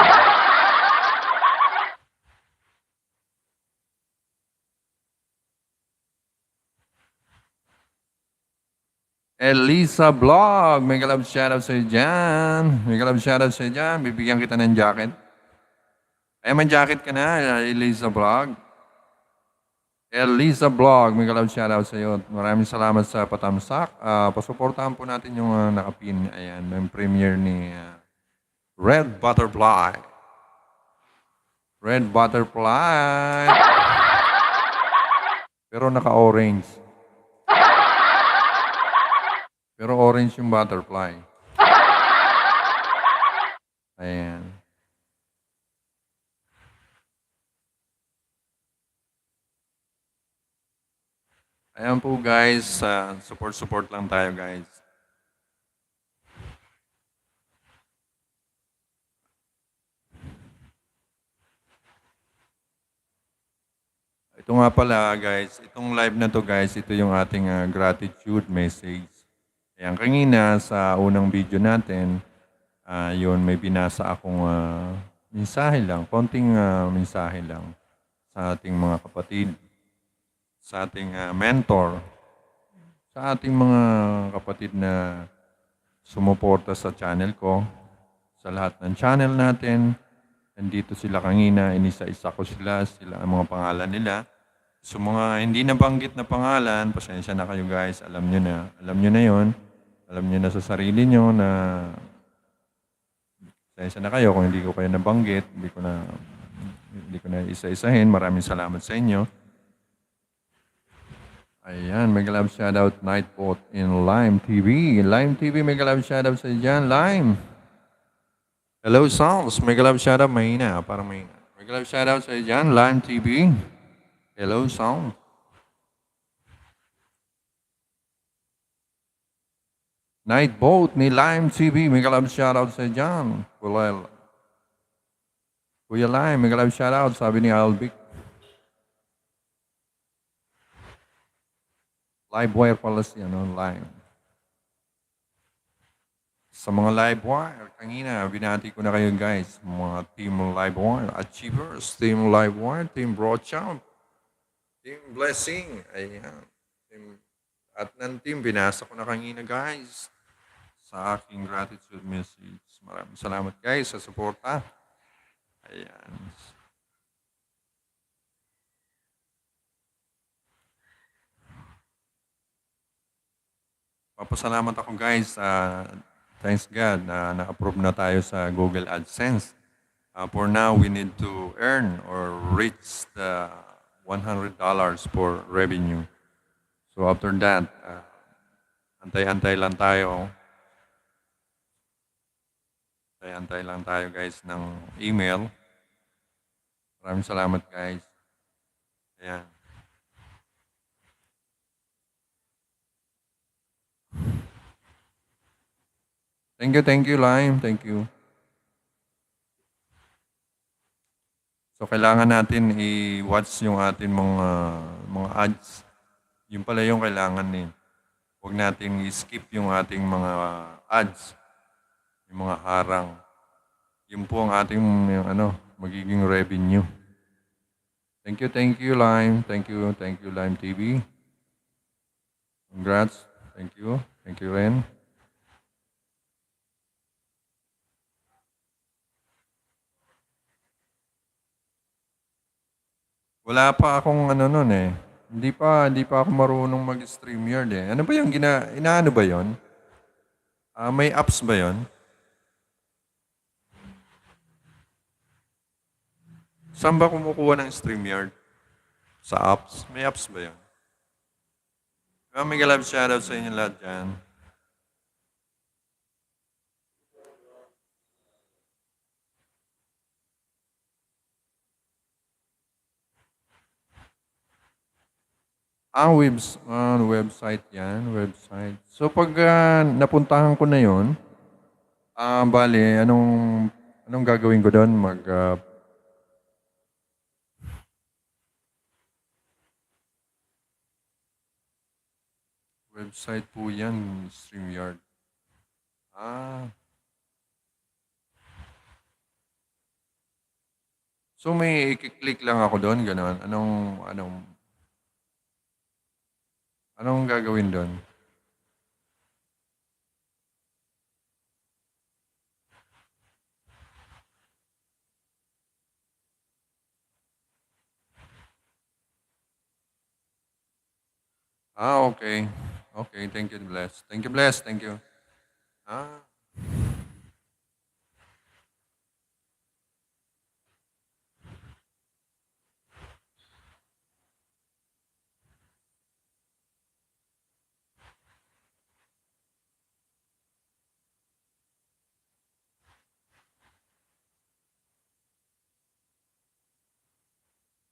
Elisa Vlog, may galab shoutout sa'yo dyan. May galab shoutout sa'yo dyan. Bibigyan kita ng jacket. Ay, may jacket ka na, Elisa Vlog. Elisa Vlog, may galab shoutout sa'yo. Maraming salamat sa patamsak. Pasuportahan po natin yung nakapin. Ayan, yung premiere ni Red Butterfly. Red Butterfly. Pero naka-orange. Pero orange yung butterfly. Ayan. Ayan po guys, support lang tayo guys. Ito nga pala guys, itong live na to guys, ito yung ating gratitude message. Ayan, kanina sa unang video natin, yun may binasa akong mensahe lang, konting mensahe lang sa ating mga kapatid, sa ating mentor, sa ating mga kapatid na sumuporta sa channel ko, sa lahat ng channel natin. Nandito sila kanina, inisa-isa ko sila ang mga pangalan nila. So mga hindi nabanggit na pangalan, pasensya na kayo guys, alam nyo na yon. Alam nyo na sa sarili nyo na pasensya na kayo kung hindi ko kayo nabanggit, hindi ko na isa-isahin. Maraming salamat sa inyo. Ayan, may galab shoutout Nightbot in Lime TV. Lime TV, may galab shoutout sa dyan. Lime. Hello, Sounds. May galab shoutout. Mahina, parang mahina. May galab shoutout sa dyan. Lime TV. Hello, Sounds. Nightboat ni Lime TV. May galab shoutout sa dyan. Kuya Lime, may galab shoutout. Sabi ni Albic. Livewire pala siya, Lime. Sa mga Livewire, kanina, binati ko na kayo guys. Mga Team Livewire, Achievers, Team Livewire, Team Broadchamp, Team Blessing. Ayan. At ng team, binasa ko na kanina guys sa aking gratitude message. Maraming salamat guys sa suporta. Ayan. Papasalamat ako guys. Thanks God na na-approve na tayo sa Google AdSense. For now, we need to earn or reach the $100 for revenue. So after that, antay-antay lang tayo. Antay lang tayo guys ng email. Maraming salamat guys. Ayan. Thank you, Lime. Thank you. So, kailangan natin i-watch yung ating mga ads. Yun pala yung kailangan eh. Huwag natin i-skip yung ating mga ads, yung mga harang. Yun po ang ating yung, magiging revenue. Thank you, Lime. Thank you, Lime TV. Congrats. Thank you, Ren. Wala pa akong ano nun eh. Hindi pa ako marunong mag-StreamYard eh. Ano ba yung inaano ba yon? May apps ba yon? Saan ba kumukuha ng StreamYard? Sa apps? May apps ba yon? Mega love shoutout sa inyo lahat dyan. Website yan, website. So pag napuntahan ko na yon, bale, anong gagawin ko doon? Website po yan, StreamYard. Ah, so may i-click lang ako doon, gano'n. Anong gagawin doon? Okay. Okay, thank you, Bless. Thank you, Bless. Thank you. Ah,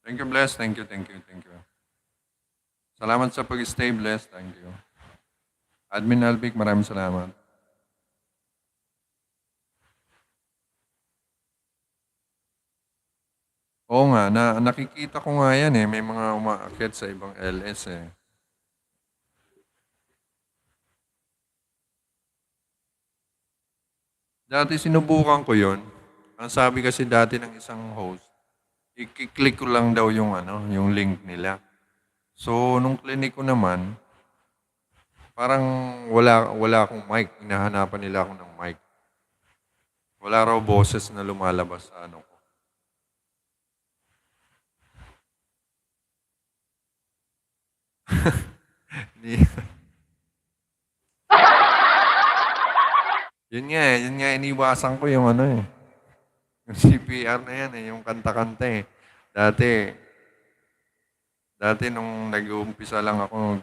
thank you, Bless. Thank you. Salamat sa pag-stay, Bless. Thank you. Admin Albic, maraming salamat. Oo nga, nakikita ko nga yan eh. May mga umaakyat sa ibang LS eh. Dati sinubukan ko yon. Ang sabi kasi dati ng isang host, i-click ko lang daw yung link nila. So, nung clinic ko naman, parang wala akong mic. Hinahanapan nila ako ng mic. Wala raw boses na lumalabas sa ano ko. Hindi- yun nga, iniwasan ko yung ano eh. Yung CPR na yan eh, yung kanta-kanta eh. Dati nung nag-uumpisa lang ako,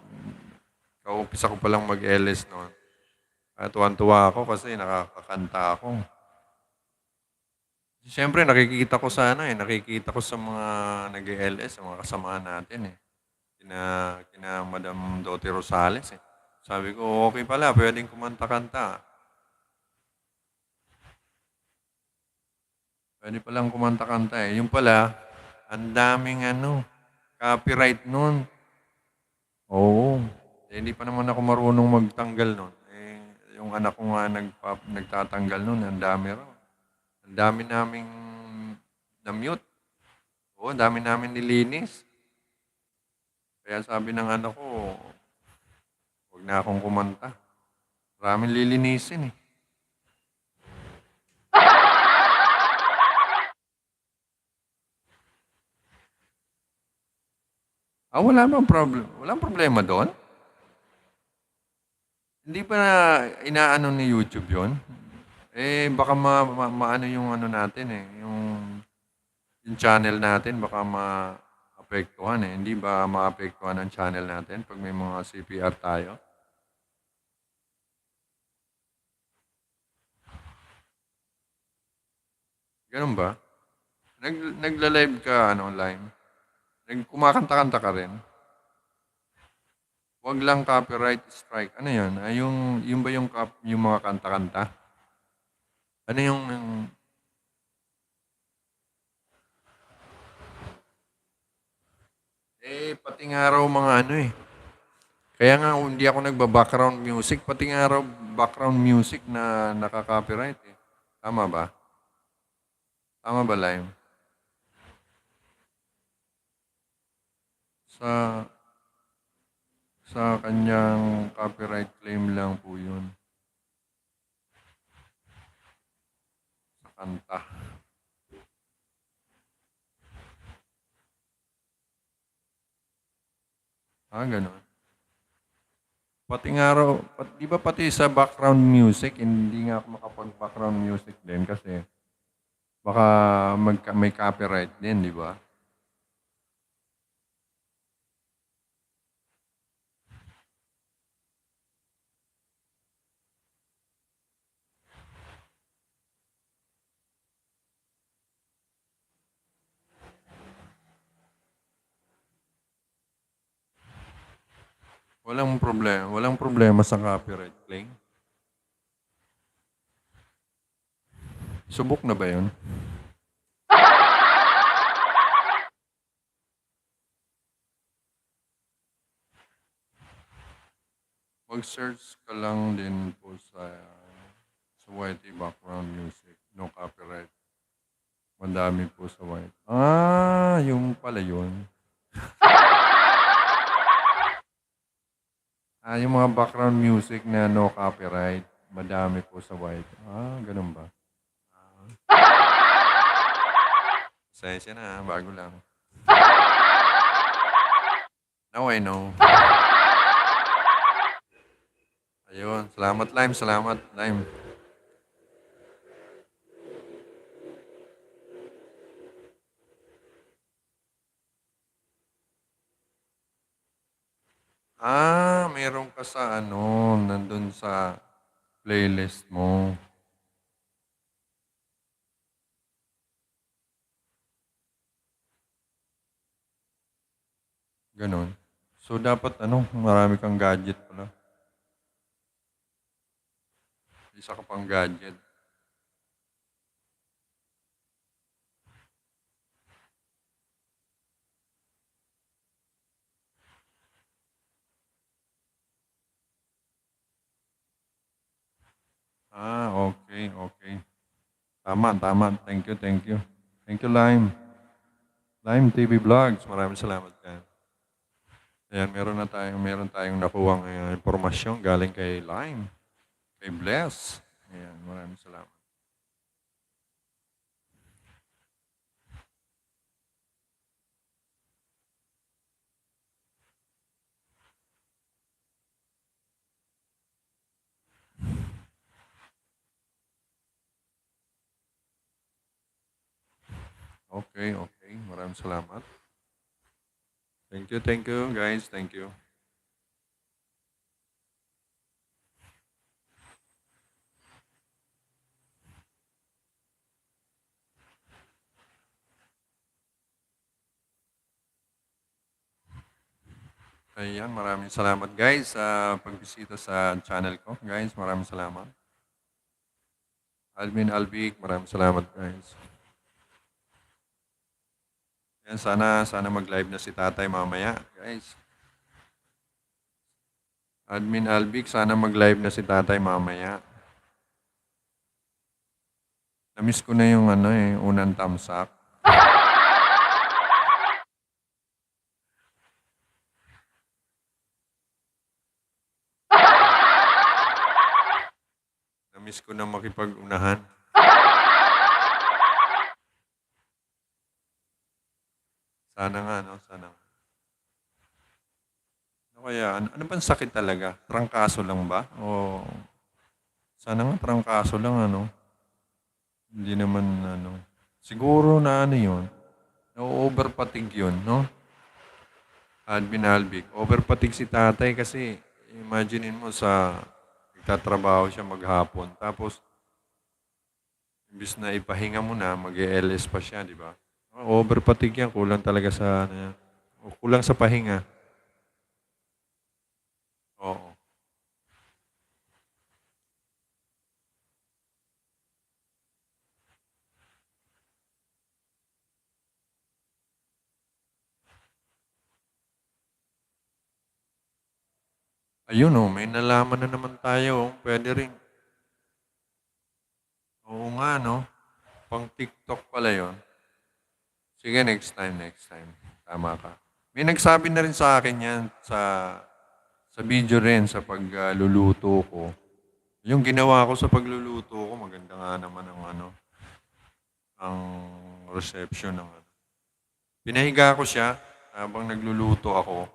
kaumpisa ko palang mag-LS noon. Tuwan-tuwa ako kasi nakakakanta ako. Siyempre nakikita ko sa nakikita ko sa mga nag-LS, sa mga kasamahan natin eh. Kina Madam Doty Rosales eh. Sabi ko, okay pala, pwedeng kumanta-kanta. Pwede palang kumanta-kanta eh. Yung pala, ang daming copyright nun. Oo. Eh, hindi pa naman ako marunong magtanggal nun. Eh, yung anak ko nga nagtatanggal nun, ang dami raw. Ang dami naming na-mute. Oo, ang dami namin nilinis. Kaya sabi ng anak ko, huwag na akong kumanta. Maraming lilinisin eh. Wala bang problem? Walang problema doon? Hindi pa na inaano ni YouTube yon? Eh, baka maano yung ano natin eh, yung channel natin baka maapektuhan eh. Hindi ba maapektuhan ang channel natin pag may mga CPR tayo? Ganun ba? Nagla-live ka online? Kumakanta-kanta ka rin? Wag lang copyright strike. Ano yun? Yung ba yung mga kanta-kanta? Ano yung pati nga raw mga ano eh. Kaya nga hindi ako nagba-background music, pati nga raw background music na naka-copyright eh. Tama ba? Tama ba, Lime? Sa sa kanyang copyright claim lang po yun. Sa kanta. Ganun. Pati nga raw, di ba pati sa background music, hindi nga ako makapag-background music din kasi baka may copyright din, di ba? Walang problema sa copyright claim. Subok na ba yun? Mag-search ka lang din po sa YT background music. No copyright. Madami po sa YT. Yung pala yun. Yung mga background music na no copyright. Madami po sa YT. Ganun ba? Pasensya na, bago lang. Now I know. Ayun. Salamat, Lime. Salamat, Lime. Meron ka sa nandun sa playlist mo. Ganon. So, dapat marami kang gadget pala. Isa ka pang gadget. Okay, okay. Tama, tama. Thank you, thank you. Thank you, Lime. Lime TV Vlogs. Maraming salamat ka. Ayan, meron tayong nakuhang impormasyon galing kay Lime. Kay Bless. Ayan, maraming salamat. Okay, okay. Maraming salamat. Thank you, guys. Thank you. Ayan, maraming salamat guys sa pagbisita sa channel ko. Guys, maraming salamat. Alvin Albic, maraming salamat guys. Ayan, sana mag-live na si tatay mamaya, guys. Admin Albic, sana mag-live na si tatay mamaya. Namiss ko na yung unang tamsak. Namiss ko na makipag-unahan. Sana nga, sana. Ano bang sakit talaga? Trangkaso lang ba? O sana nga trangkaso lang, Hindi naman, Siguro na yun. Na-overfatigue yun, no? Admin Albic. Overfatigue si tatay kasi imaginein mo nagtatrabaho siya maghapon. Tapos, imbis na ipahinga mo na, mag-ELS pa siya, di ba? Overfatigue yan. Kulang talaga kulang sa pahinga. Oo. Ayun oh, may nalaman na naman tayo. Oh. Pwede rin. Oo nga, no? Pang TikTok pala yon. Sige, next time, next time. Tama ka. May nagsabi na rin sa akin yan sa video rin, sa pagluluto ko. Yung ginawa ko sa pagluluto ko, maganda nga naman ang ang reception ng ano. Pinahiga ko siya habang nagluluto ako.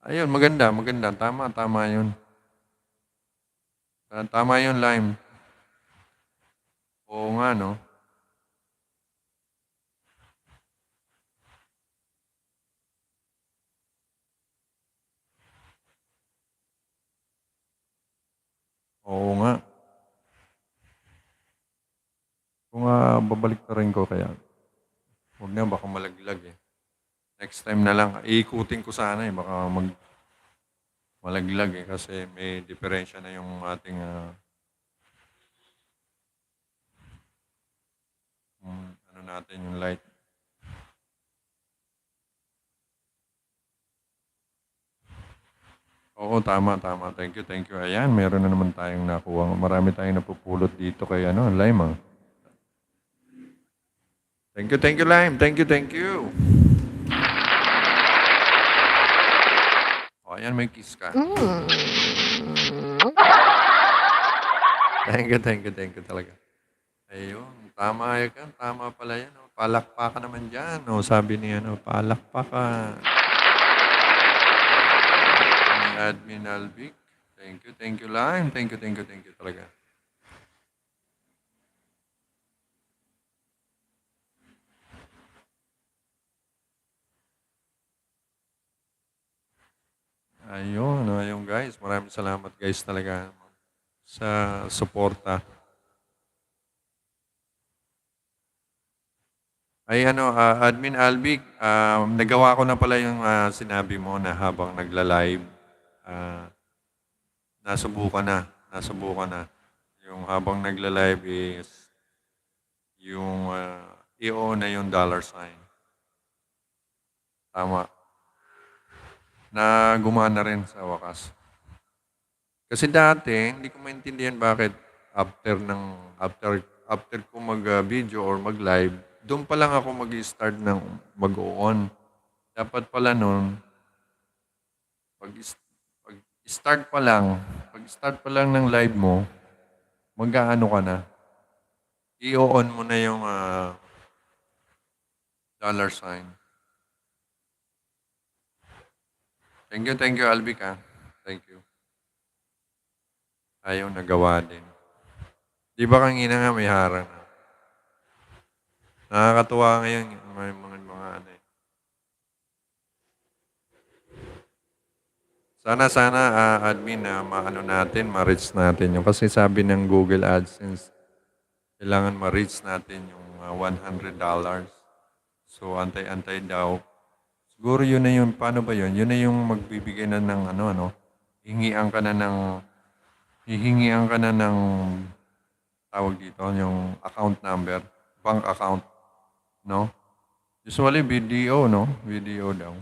Ayun, maganda, maganda. Tama, tama yun. Tama yun, Lime. Oo nga, no? Oo nga. Kung babalik na rin ko kaya, huwag na, baka malaglag eh. Next time na lang. Iikutin ko sana eh, baka malaglag eh, kasi may diferensya na yung ating ano natin, yung light. Oo, tama, tama. Thank you, thank you. Ayan, meron na naman tayong nakuha. Marami tayong napupulot dito kay Lime. Thank you, Lime. Thank you, thank you. O, ayan, may kiss ka. Thank you talaga. Ayun, tama yan. Tama pala yan. Oh. Palakpakan naman dyan. Oh, sabi niya, palakpakan. Ni Admin Alvic. Thank you, Lime. Thank you talaga. Ayun guys. Maraming salamat guys talaga sa suporta. Ay Admin Alvic, nagawa ko na pala yung sinabi mo na habang nagla-live, ah, nasubukan na. Yung habang nagla-live is yung i-on na yung dollar sign. Tama. Na gumana rin sa wakas. Kasi dati, hindi ko maintindihan bakit after ko mag-video or mag-live, doon pa lang ako mag-start ng mag-on. Dapat pala noon, pag-start pa lang ng live mo, mag-aano ka na. I-on mo na yung dollar sign. Thank you, Alvic, ha. Thank you. Ayaw nagawa din. Di ba kanina nga may harang na? Nakakatuwa ngayon, may mga ano eh. Sana admin na maano natin, ma-reach natin yung kasi sabi ng Google AdSense, kailangan ma-reach natin yung $100. So antay-antay daw. Siguro yun na yun, paano ba yun? Yun na yung magbibigay na ng hihingian ka na ng tawag dito, yung account number, bank account, no? Usually video, no? Video daw.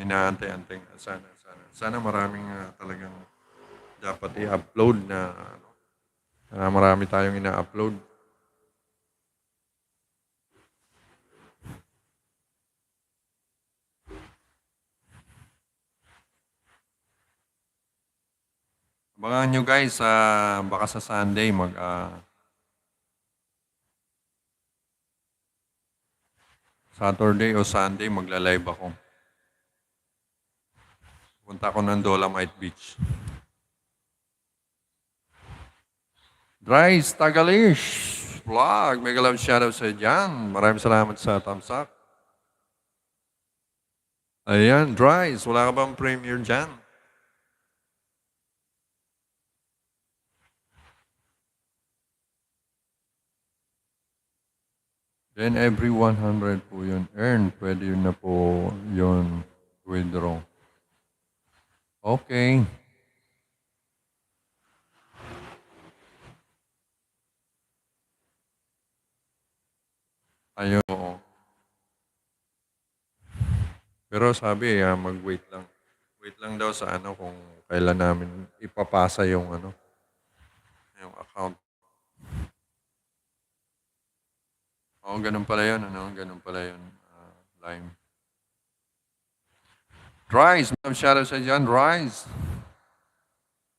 Inaantay-antay. Sana maraming talagang dapat i-upload na marami tayong ina-upload. Abangan nyo guys, baka sa Sunday Saturday o Sunday magla-live ako. Punta ako ng Dolomite Beach. Dries Tagalish Vlog. Mega love shoutout sa dyan. Maraming salamat sa thumbs up. Ayan, Dries. Wala ka bang premiere dyan? Then every 100 po yun earn. Pwede yun na po yun withdraw. Okay. Ayun. Pero sabi, mag-wait lang. Wait lang daw sa ano kung kailan namin ipapasa yung ano, yung account. Oo, ganun pala yun, ano? Ganun pala yun, Lime. Rise, shout out sa dyan, Rise.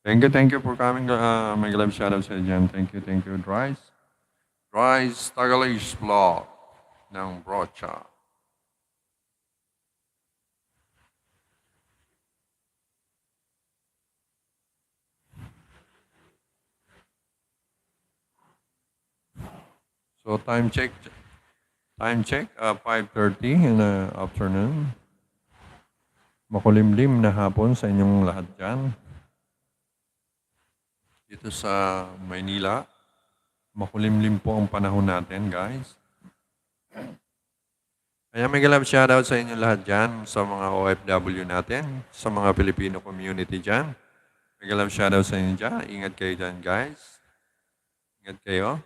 Thank you for coming. May love shoutout sa dyan. Thank you, Rise. Rise Tagalese Vlog ng Brocha. So time check, 5:30 in the afternoon. Makulimlim na hapon sa inyong lahat dyan. Dito sa Maynila, makulimlim po ang panahon natin, guys. Kaya may love shoutout sa inyong lahat dyan, sa mga OFW natin, sa mga Filipino community dyan. May love shoutout sa inyo dyan. Ingat kayo dyan, guys. Ingat kayo.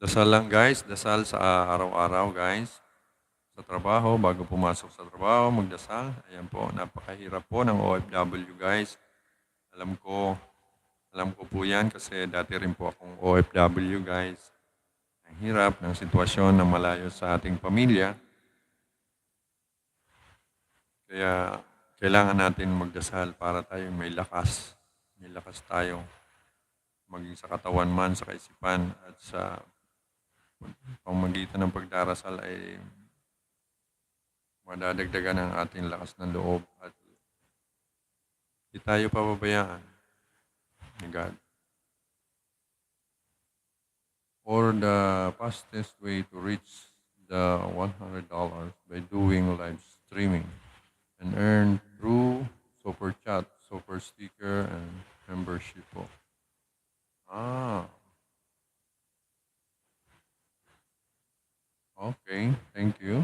Dasal lang, guys. Dasal sa araw-araw, guys. Sa trabaho, bago pumasok sa trabaho, magdasal. Ayan po, napakahirap po ng OFW, guys. Alam ko, alam ko po yan kasi dati rin po akong OFW, guys. Ang hirap ng sitwasyon na malayo sa ating pamilya. Kaya kailangan natin magdasal para tayo may lakas. May lakas tayo maging sa katawan man, sa kaisipan at sa pamamagitan ng pagdarasal ay madadagdagan ang ating lakas ng loob at di tayo pababayaan ni God. Or the fastest way to reach the $100 by doing live streaming and earn through super chat, super sticker, and membership po. Okay. Thank you.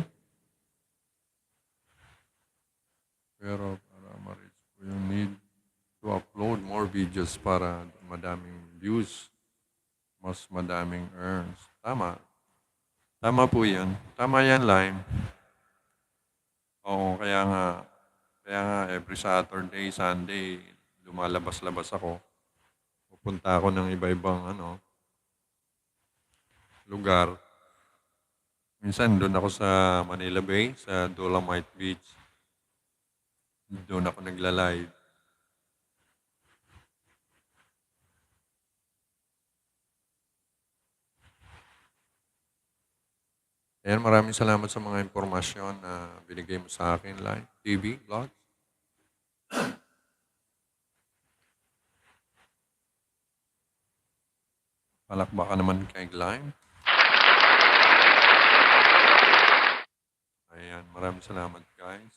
Pero para ma-reach po yung need to upload more videos para madaming views, mas madaming earns. Tama. Tama po yan. Tama yan, Lime. Oo, kaya nga every Saturday, Sunday, lumalabas-labas ako. Pupunta ako ng iba-ibang lugar. Minsan doon ako sa Manila Bay, sa Dolomite Beach. Doon ako nagla-live. Ayan, maraming salamat sa mga impormasyon na binigay mo sa akin, Live TV, Vlog. Palakbakan naman kay Lime. Ayan, maraming salamat, guys.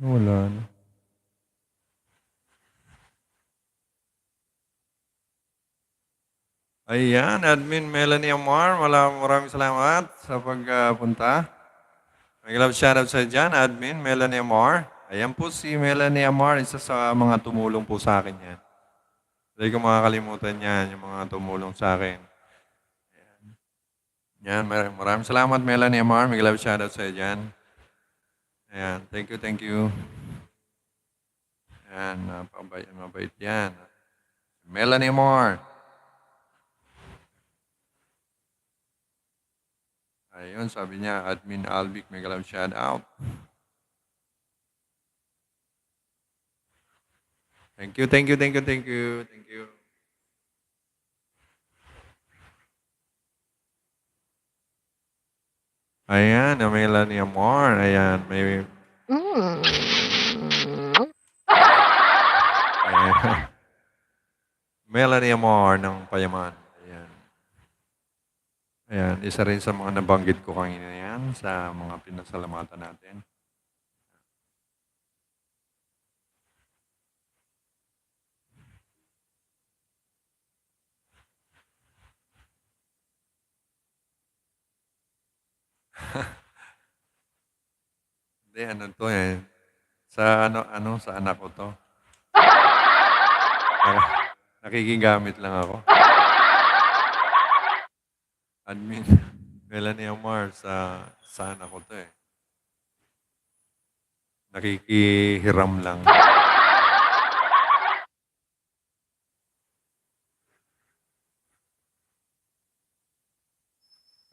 Wala na. Ayan, Admin Melanie Amar, maraming salamat sa pagpunta. May love shoutout sa dyan, Admin Melanie Amar. Ayan po si Melanie Amar, isa sa mga tumulong po sa akin yan. Hindi ko makakalimutan yan, yung mga tumulong sa akin. Yan, maraming salamat Melanie Amar, may love shoutout sa dyan. Ayan, thank you, thank you. Ayan, mabait yan. Melanie Amar. Ayun, sabi niya, Admin Albic, may love shoutout. Thank you, thank you, thank you, thank you, thank you. Ayan, Melanie Amor. Ayan, may... Ayan. Melanie Amor ng Payaman. Ayan. Ayan, isa rin sa mga nabanggit ko kanina yan sa mga pinasalamatan natin. Hindi, ano to eh. Sa sa anak ko to. Nakikigamit lang ako. Admin, Melanie Amar, sa anak ko to eh. Nakikihiram lang.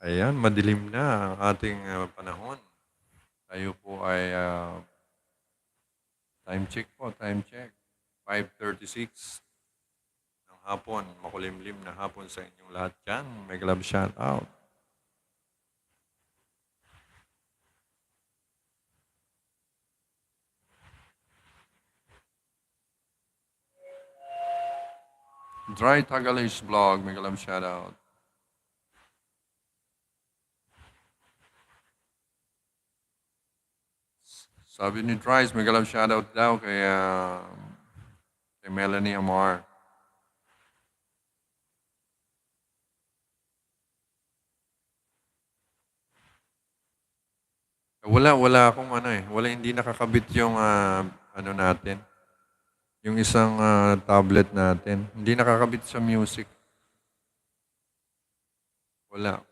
Ayan, madilim na ang ating panahon. Tayo po ay time check po, time check. 5:36 ng hapon. Makulimlim na hapon sa inyong lahat dyan. May love shout out. Dry Tagalese vlog, may love shout out. Sabi ni Trice, may love shout out daw kay Melanie Amar. Wala akong wala hindi nakakabit yung ano natin. Yung isang tablet natin. Hindi nakakabit sa music. Wala.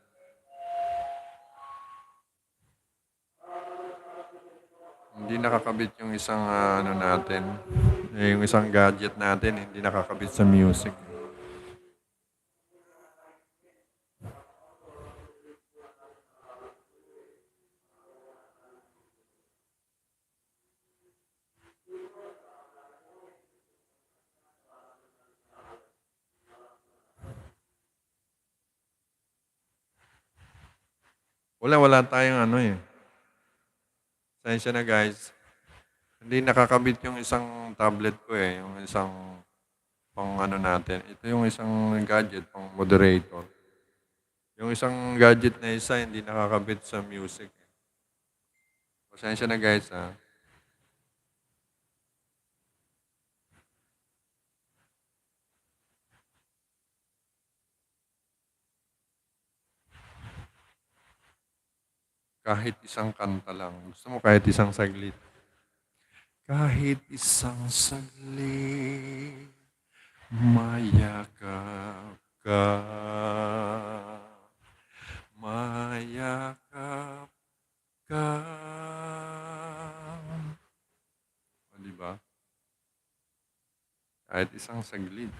Hindi nakakabit yung isang ano natin. Yung isang gadget natin, hindi nakakabit sa music. Wala tayong ano eh. Pasensya na guys. Hindi nakakabit yung isang tablet ko eh. Yung isang pang ano natin. Ito yung isang gadget, pang moderator. Yung isang gadget na isa, hindi nakakabit sa music. Pasensya na guys ha. Kahit isang kanta lang. Gusto mo kahit isang saglit. Kahit isang saglit, mayakap ka. Mayakap ka. O, diba? Kahit isang saglit.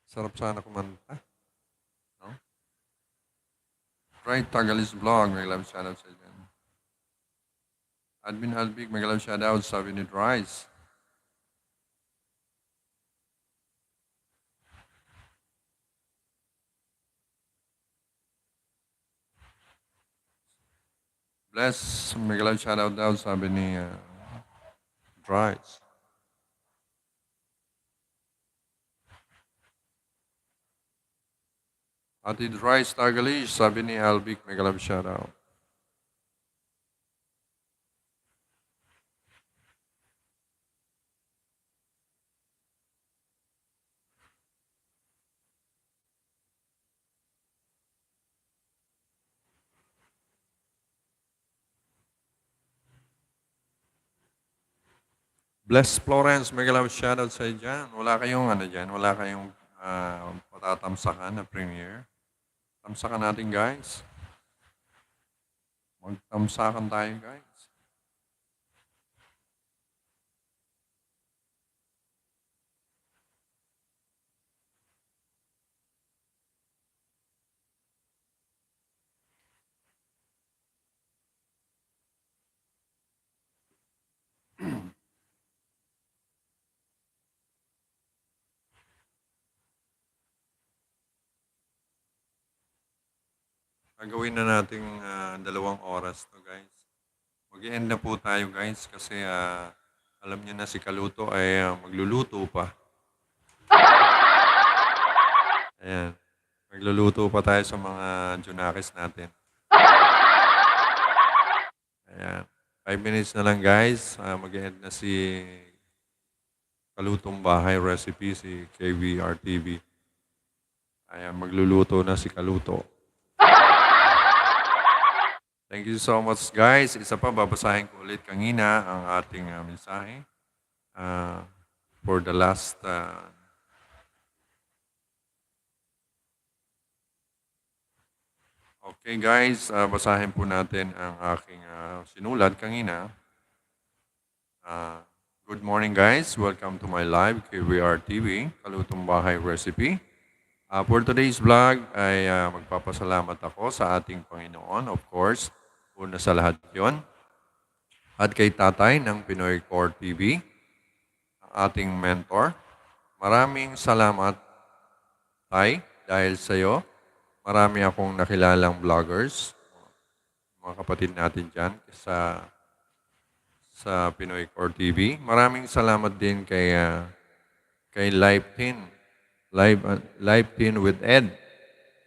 Sarap sana kumanta. No? Right, Tagalese vlog. May love shoutout sa dyan. Admin Albig, may love shoutout. Sabi ni Rice. Bless, may love shoutout daw. Sabi ni Rice. Ati Rice Tagalese, sabi ni Albic, may love shoutout. Bless Florence, mega love shoutout sa dyan. Wala kayong ano dyan, wala kayong patatamsakan na premiere. Tamsakan natin guys. Magtamsakan tayo guys. Gagawin na natin 2 oras to guys. Mag-end na po tayo guys kasi alam niyo na si Kaluto ay magluluto pa. Ayan. Magluluto pa tayo sa mga Junakis natin. Ayan. 5 minutes na lang guys. Mag-end na si Kalutong Bahay Recipe, si KVR TV. Ayan, magluluto na si Kaluto. Thank you so much guys. Isa pa, babasahin ko ulit kanina ang ating mensahe for the last Okay guys, basahin po natin ang aking sinulat kanina. Good morning guys, welcome to my live KVR TV, Kalutong Bahay Recipe. For today's vlog ay magpapasalamat ako sa ating Panginoon, of course, una sa lahat yon. At kay tatay ng Pinoy Core TV, ang ating mentor. Maraming salamat, tay, dahil sa iyo. Marami akong nakilalang vloggers, mga kapatid natin dyan sa Pinoy Core TV. Maraming salamat din kay Live Teen with Ed.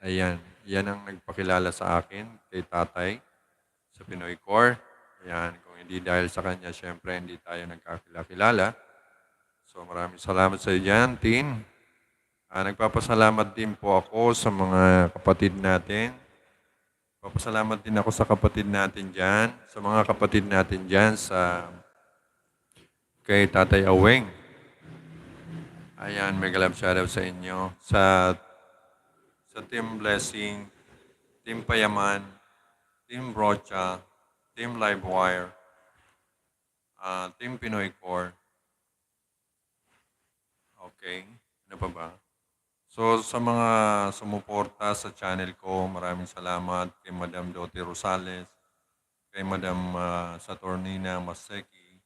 Ayan, yan ang nagpakilala sa akin kay tatay sa Pinoy Core. Ayan, kung hindi dahil sa kanya, syempre hindi tayo nagkakilala. So maraming salamat sa iyo dyan, Teen. Nagpapasalamat din po ako sa mga kapatid natin. Papasalamat din ako sa kapatid natin dyan, sa mga kapatid natin dyan kay Tatay Aweng. Ayan, mega love shoutout sa inyo. Sa Team Blessing, Team Payaman, Team Brocha, Team Livewire, Team Pinoy Core. Okay, ano pa ba? So sa mga sumuporta sa channel ko, maraming salamat kay Madam Doti Rosales, kay Madam Saturnina Maseki,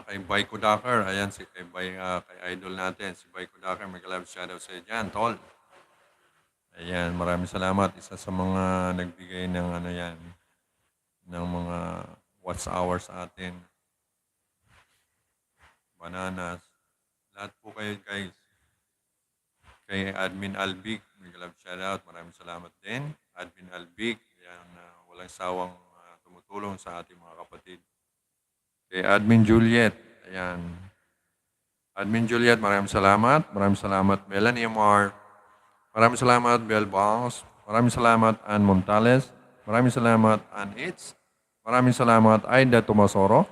kay Baiko Dakar, ayan kay idol natin, si Baiko Dakar, may love shoutout sa iyo dyan, tol. Ayan, maraming salamat. Isa sa mga nagbigay ng ng mga watch hours sa atin. Bananas. Lahat po kayo guys. Kay Admin Albig, may love shoutout. Maraming salamat din. Admin Albig, ayan, walang sawang tumutulong sa ating mga kapatid. Kay Admin Juliet, ayan. Admin Juliet, maraming salamat. Maraming salamat Melanie Amar. Maraming salamat Bel Bangs. Maraming salamat Ann Montales. Maraming salamat Ann Itz. Maraming salamat Aida Tomasoro.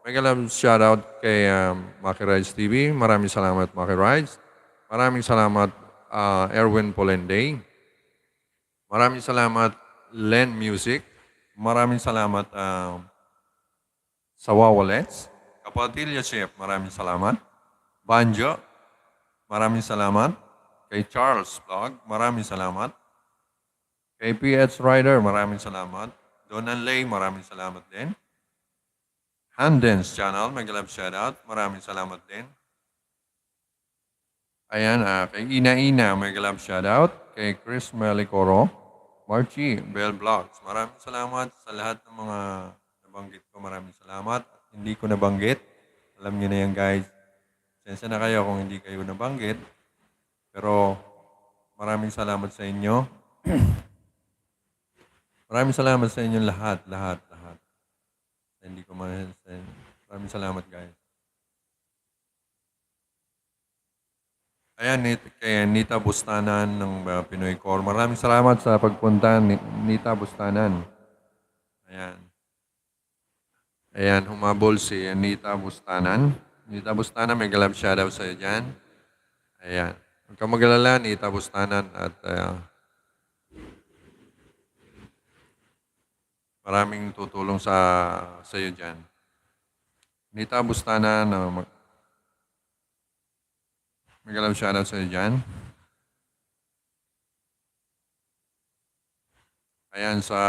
Mega love shoutout kay Maki Rides TV. Maraming salamat Maki Rides. Maraming salamat Erwin Polenday. Maraming salamat Len Music. Maraming salamat sa Wawalets. Kapatilya Chef, maraming salamat. Banjo, maraming salamat. Kay Charles Vlog, maraming salamat. Kay PH Rider, maraming salamat. Donan Lay, maraming salamat din. Handens Channel, mega love shoutout. Maraming salamat din. Ayan, kay Ina, mega love shoutout. Kay Chris Melicoro, Marchi, Bell Vlogs. Maraming salamat sa lahat ng mga nabanggit ko. Maraming salamat. At hindi ko nabanggit. Alam niyo na yan guys. Sensya na kayo kung hindi kayo nabanggit. Pero maraming salamat sa inyo. Maraming salamat sa inyo lahat. Hindi ko maraming salamat guys. Ayan, kay Nita Bustanan ng Pinoy Core. Maraming salamat sa pagpunta, Nita Bustanan. Ayan. Ayan, humabol si Anita Bustanan. Anita Bustanan, may galab shoutout sa'yo dyan. Ayan. Huwag kang mag-alala, Anita Bustanan, at maraming tutulong sa iyo dyan. Anita Bustanan, may galab shoutout sa'yo dyan. Ayan, sa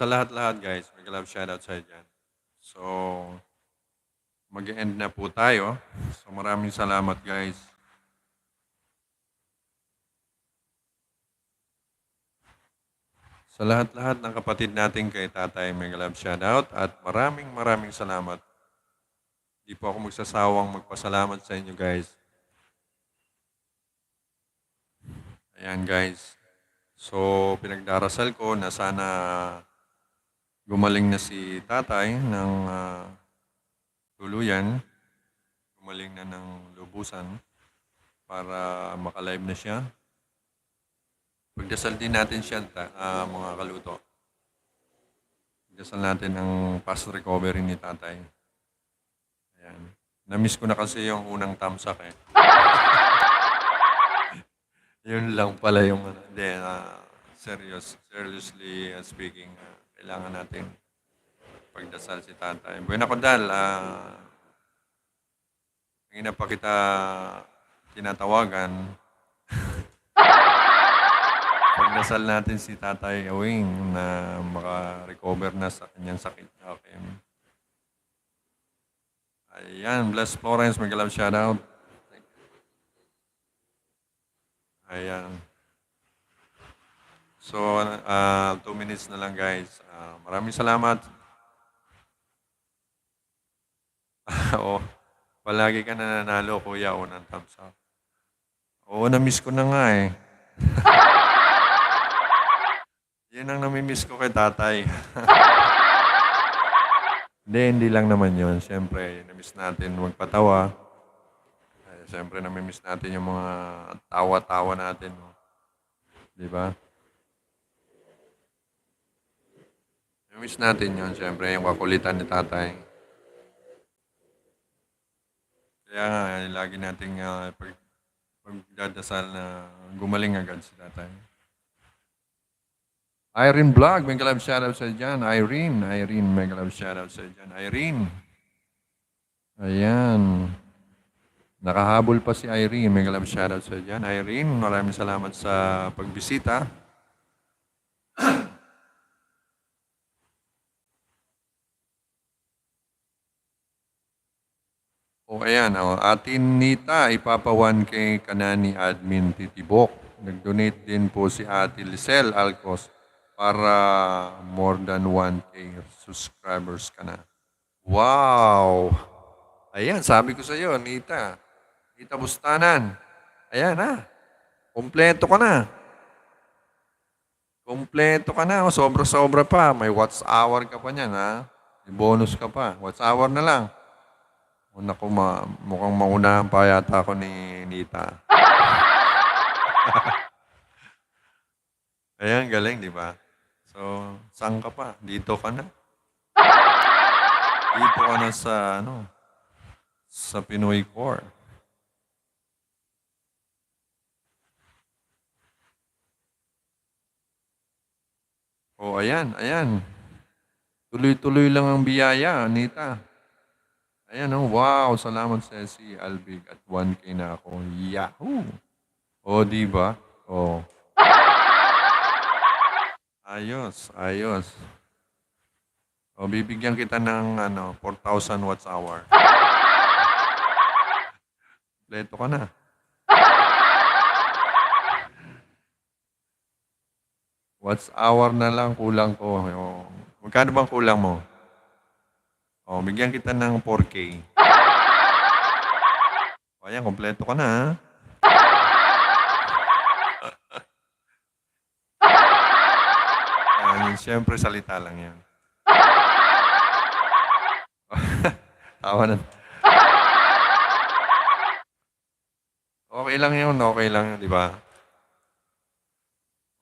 lahat-lahat guys, may galab shoutout sa'yo dyan. So, mag-end na po tayo. So, maraming salamat guys. Sa lahat-lahat ng kapatid natin kay Tatay, may galab shoutout at maraming salamat. Di po ako magsasawang magpasalamat sa inyo guys. Ayan guys. So, pinagdarasal ko na sana gumaling na si Tatay ng tuluyan. Gumaling na ng lubusan para makalive na siya. Pagdasal din natin siya, mga kaluto. Pagdasal natin ang fast recovery ni Tatay. Ayan. Na-miss ko na kasi yung unang tamsak eh. Yun lang pala yung hindi, seriously speaking, kailangan natin pagdasal si Tatay. Buena Kondal, ngayon na pa kita tinatawagan. Pagdasal natin si Tatay Awing na maka-recover na sa kanyang sakit. Okay. Ayan, Bless Florence, may galab shoutout. Ayan. So, 2 minutes na lang guys. Maraming salamat. Oo, palagi ka nananalo, kuya, unang thumbs up. Oo, na-miss ko na nga eh. Yun ang nami-miss ko kay Tatay. Hindi lang naman yun. Siyempre, na-miss natin magpatawa. Siyempre, nami-miss natin yung mga tawa-tawa natin. Di ba? Nami-miss natin yun. Siyempre, yung kakulitan ni Tatay. Kaya nga, lagi nating pagdadasal na gumaling agad si Tatay. Irene Vlog, may galab shoutout sa dyan. Irene, may galab shoutout sa dyan. Irene. Ayan. Nakahabol pa si Irene, may galab shoutout sa dyan. Irene, maraming salamat sa pagbisita. O ayan, atin Nita, ipapa 1K ka na ni Admin Titibok. Nag-donate din po si Ate Lisel Alcos para more than 1K subscribers ka na. Wow! Ayan, sabi ko sa iyo, Nita. Nita Bustanan. Ayan na. Kompleto ka na. Kompleto ka na. Sobra-sobra pa. May watch hour ka pa niyan, ha? May bonus ka pa. Watch hour na lang. O naku, mukhang maunahan pa yata ako ni Nita. Ayan, galing, di ba? So, saan ka pa? Dito ka na. Dito ka na sa Pinoy Core. O, ayan. Tuloy-tuloy lang ang biyaya, Anita. Ayan, wow, salamat sa si Albig at 1K na ako. Yahoo! O, di ba? O. Ayos. O, bibigyan kita ng 4,000 watts hour. Kompleto ka na. Watts hour na lang kulang ko. O, magkano bang kulang mo? O, bigyan kita ng 4K. O, ayan, kompleto ka na, ha? Siyempre, salita lang yan. Tawa na. Okay lang yun, di ba?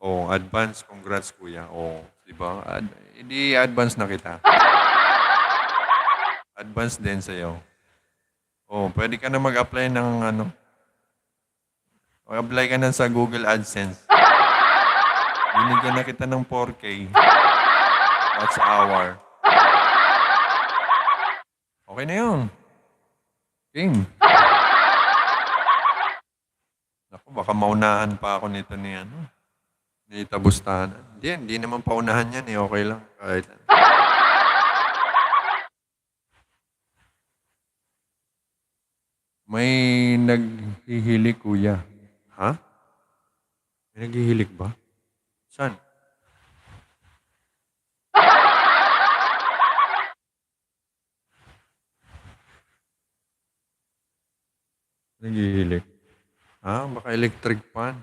Oo, Oh, advance. Congrats, kuya. Oh, di ba? Hindi advance na kita. Advance din sa'yo. Oh, pwede ka na mag-apply ng ano. Mag-apply ka na sa Google AdSense. Binigyan na kita ng 4K. Watch hour. Okay na yun. Game. Naku, baka maunahan pa ako nito ni ano. Ni Tabustanan. Hindi naman paunahan yan eh. Okay lang. Kahit ano. May naghihilik, kuya. Ha? May naghihilik ba? Saan? Naghihilik. Baka electric fan.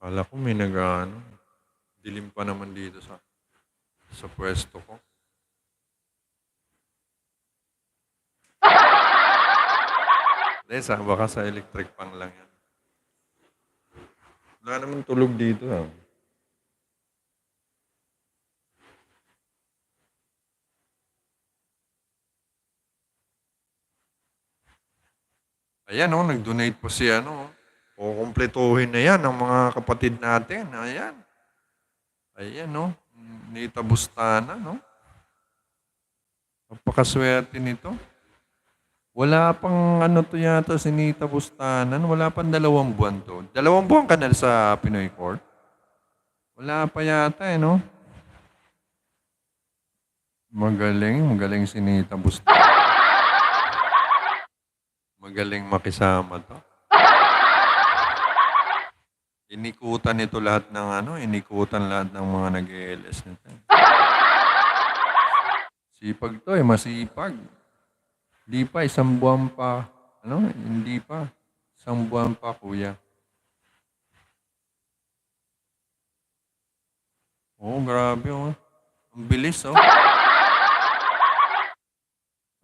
Kala ko may dilim pa naman dito sa pwesto ko. Baka sa electric fan lang yan. Wala naman tulog dito. Ayan, nag-donate po si kukumpletuhin na yan ng mga kapatid natin. Ayan. Ayan, Nita Bustana, Napakaswerte nito. Wala pang to yata si Nita Bustanan. Wala pang 2 buwan to. 2 buwan ka na sa Pinoy Court? Wala pa yata, Magaling si Nita Bustanan. Magaling makisama to. Inikutan nito lahat ng inikutan lahat ng mga nag-ELS nito. Sipag to masipag. Hindi pa, 1 buwan pa. Hindi pa. 1 buwan pa, kuya. Grabe, Ang bilis,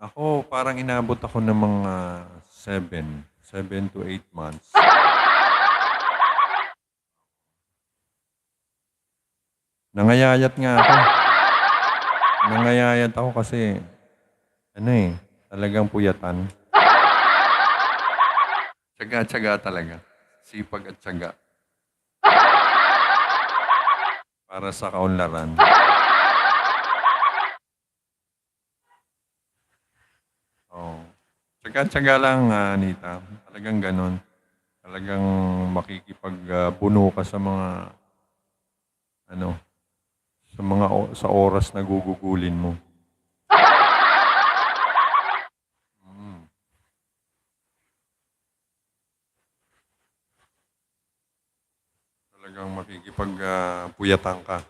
Ako, parang inabot ako ng mga 7 to 8 months. Nangayayat nga ako. Nangayayat ako kasi, talagang puyatan. Tsaga-tsaga talaga. Sipag at tsaga. Para sa kaunlaran. Tsaga-tsaga lang, Anita. Talagang ganon. Talagang makikipagbuno ka sa mga sa oras na gugugulin mo. Talagang makikipagpuyatan ka.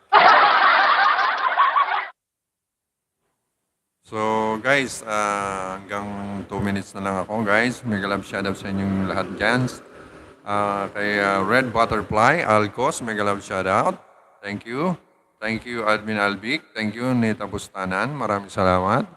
So guys, hanggang 2 minutes na lang ako guys. Mega love shoutout sa inyong lahat dyan. Kay Red Butterfly, Alcos, mega love shoutout. Thank you. Thank you, Admin Albic. Thank you, Nita Bustanan. Maraming salamat.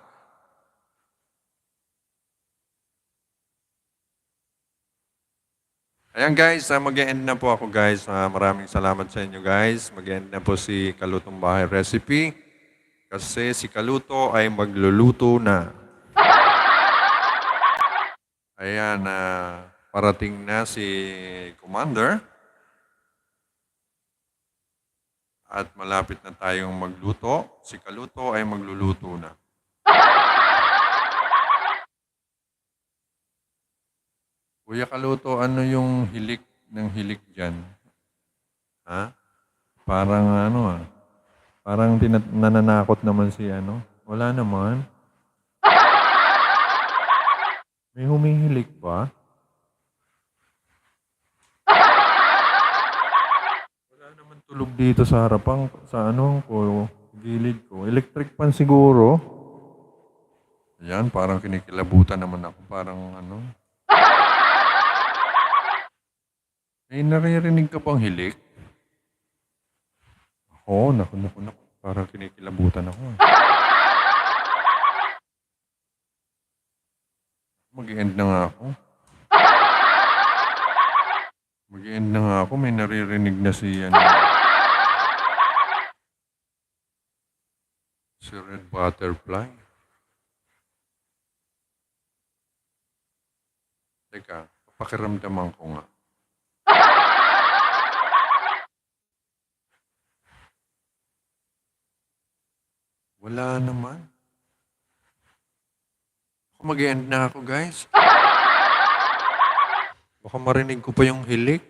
Ayan guys, mag-e-end na po ako guys. Maraming salamat sa inyo guys. Mag-e-end na po si Kalutong Bahay Recipe. Kasi si Kaluto ay magluluto na. Ayan, parating na si Commander. At malapit na tayong magluto. Si Kaluto ay magluluto na. Kuya Kaluto, ano yung hilik ng hilik dyan? Parang parang nananakot naman si Wala naman. May humihilik ba? Wala naman tulog dito sa harapan, gilid ko. Electric fan siguro. Ayan, parang kinikilabutan naman ako. Parang May naririnig ka bang hilik? Naku. Parang kinikilabutan ako. Mag-e-end na nga ako. Mag-e-end na nga ako. May naririnig na si, si Red Butterfly. Teka, pakiramdaman ko nga. Wala naman. Mag-e-end na ako, guys. Baka marinig ko pa yung hilik.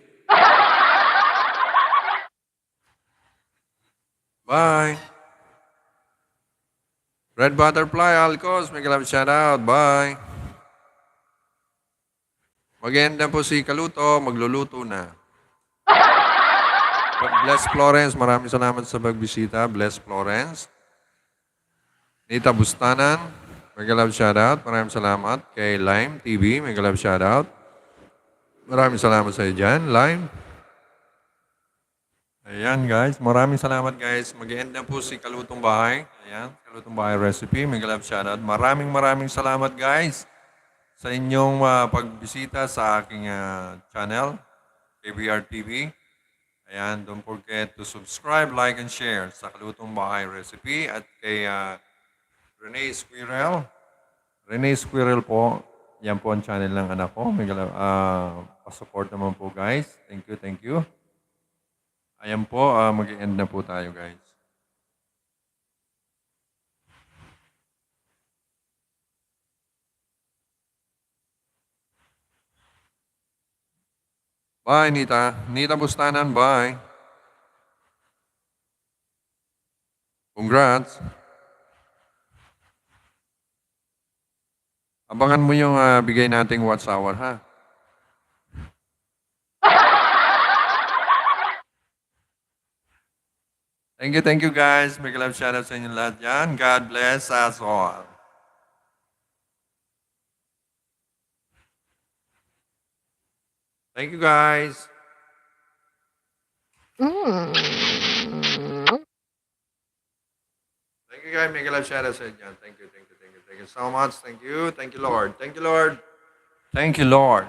Bye. Red Butterfly, Alcos, may love shout out. Bye. Mag-end na po si Kaluto, magluluto na. Bless Florence, maraming salamat sa pagbisita. Bless Florence. Nita Bustanan, may love shout out. Maraming salamat. Kay Lime TV, may love shout out. Maraming salamat sa iyo dyan, Lime. Ayan guys, maraming salamat guys. Mag-end na po si Kalutong Bahay. Ayan, Kalutong Bahay Recipe. May love shoutout. Maraming salamat guys sa inyong pagbisita sa aking channel, KBR TV. Ayan, don't forget to subscribe, like, and share sa Kalutong Bahay Recipe at kay Rene Squirrel. Rene Squirrel po. Yan po ang channel ng anak ko. May pa-support naman po guys. Thank you. Ayan po, mag-end na po tayo guys. Bye, Nita. Nita Bustanan, bye. Congrats. Abangan mo yung bigay nating watch hour, ha? Thank you guys. May love shoutout sa inyo lahat yan. God bless us all. Thank you guys. Thank you guys. May love shoutout sa inyo yan. Thank you so much. Thank you, Lord. Thank you, Lord.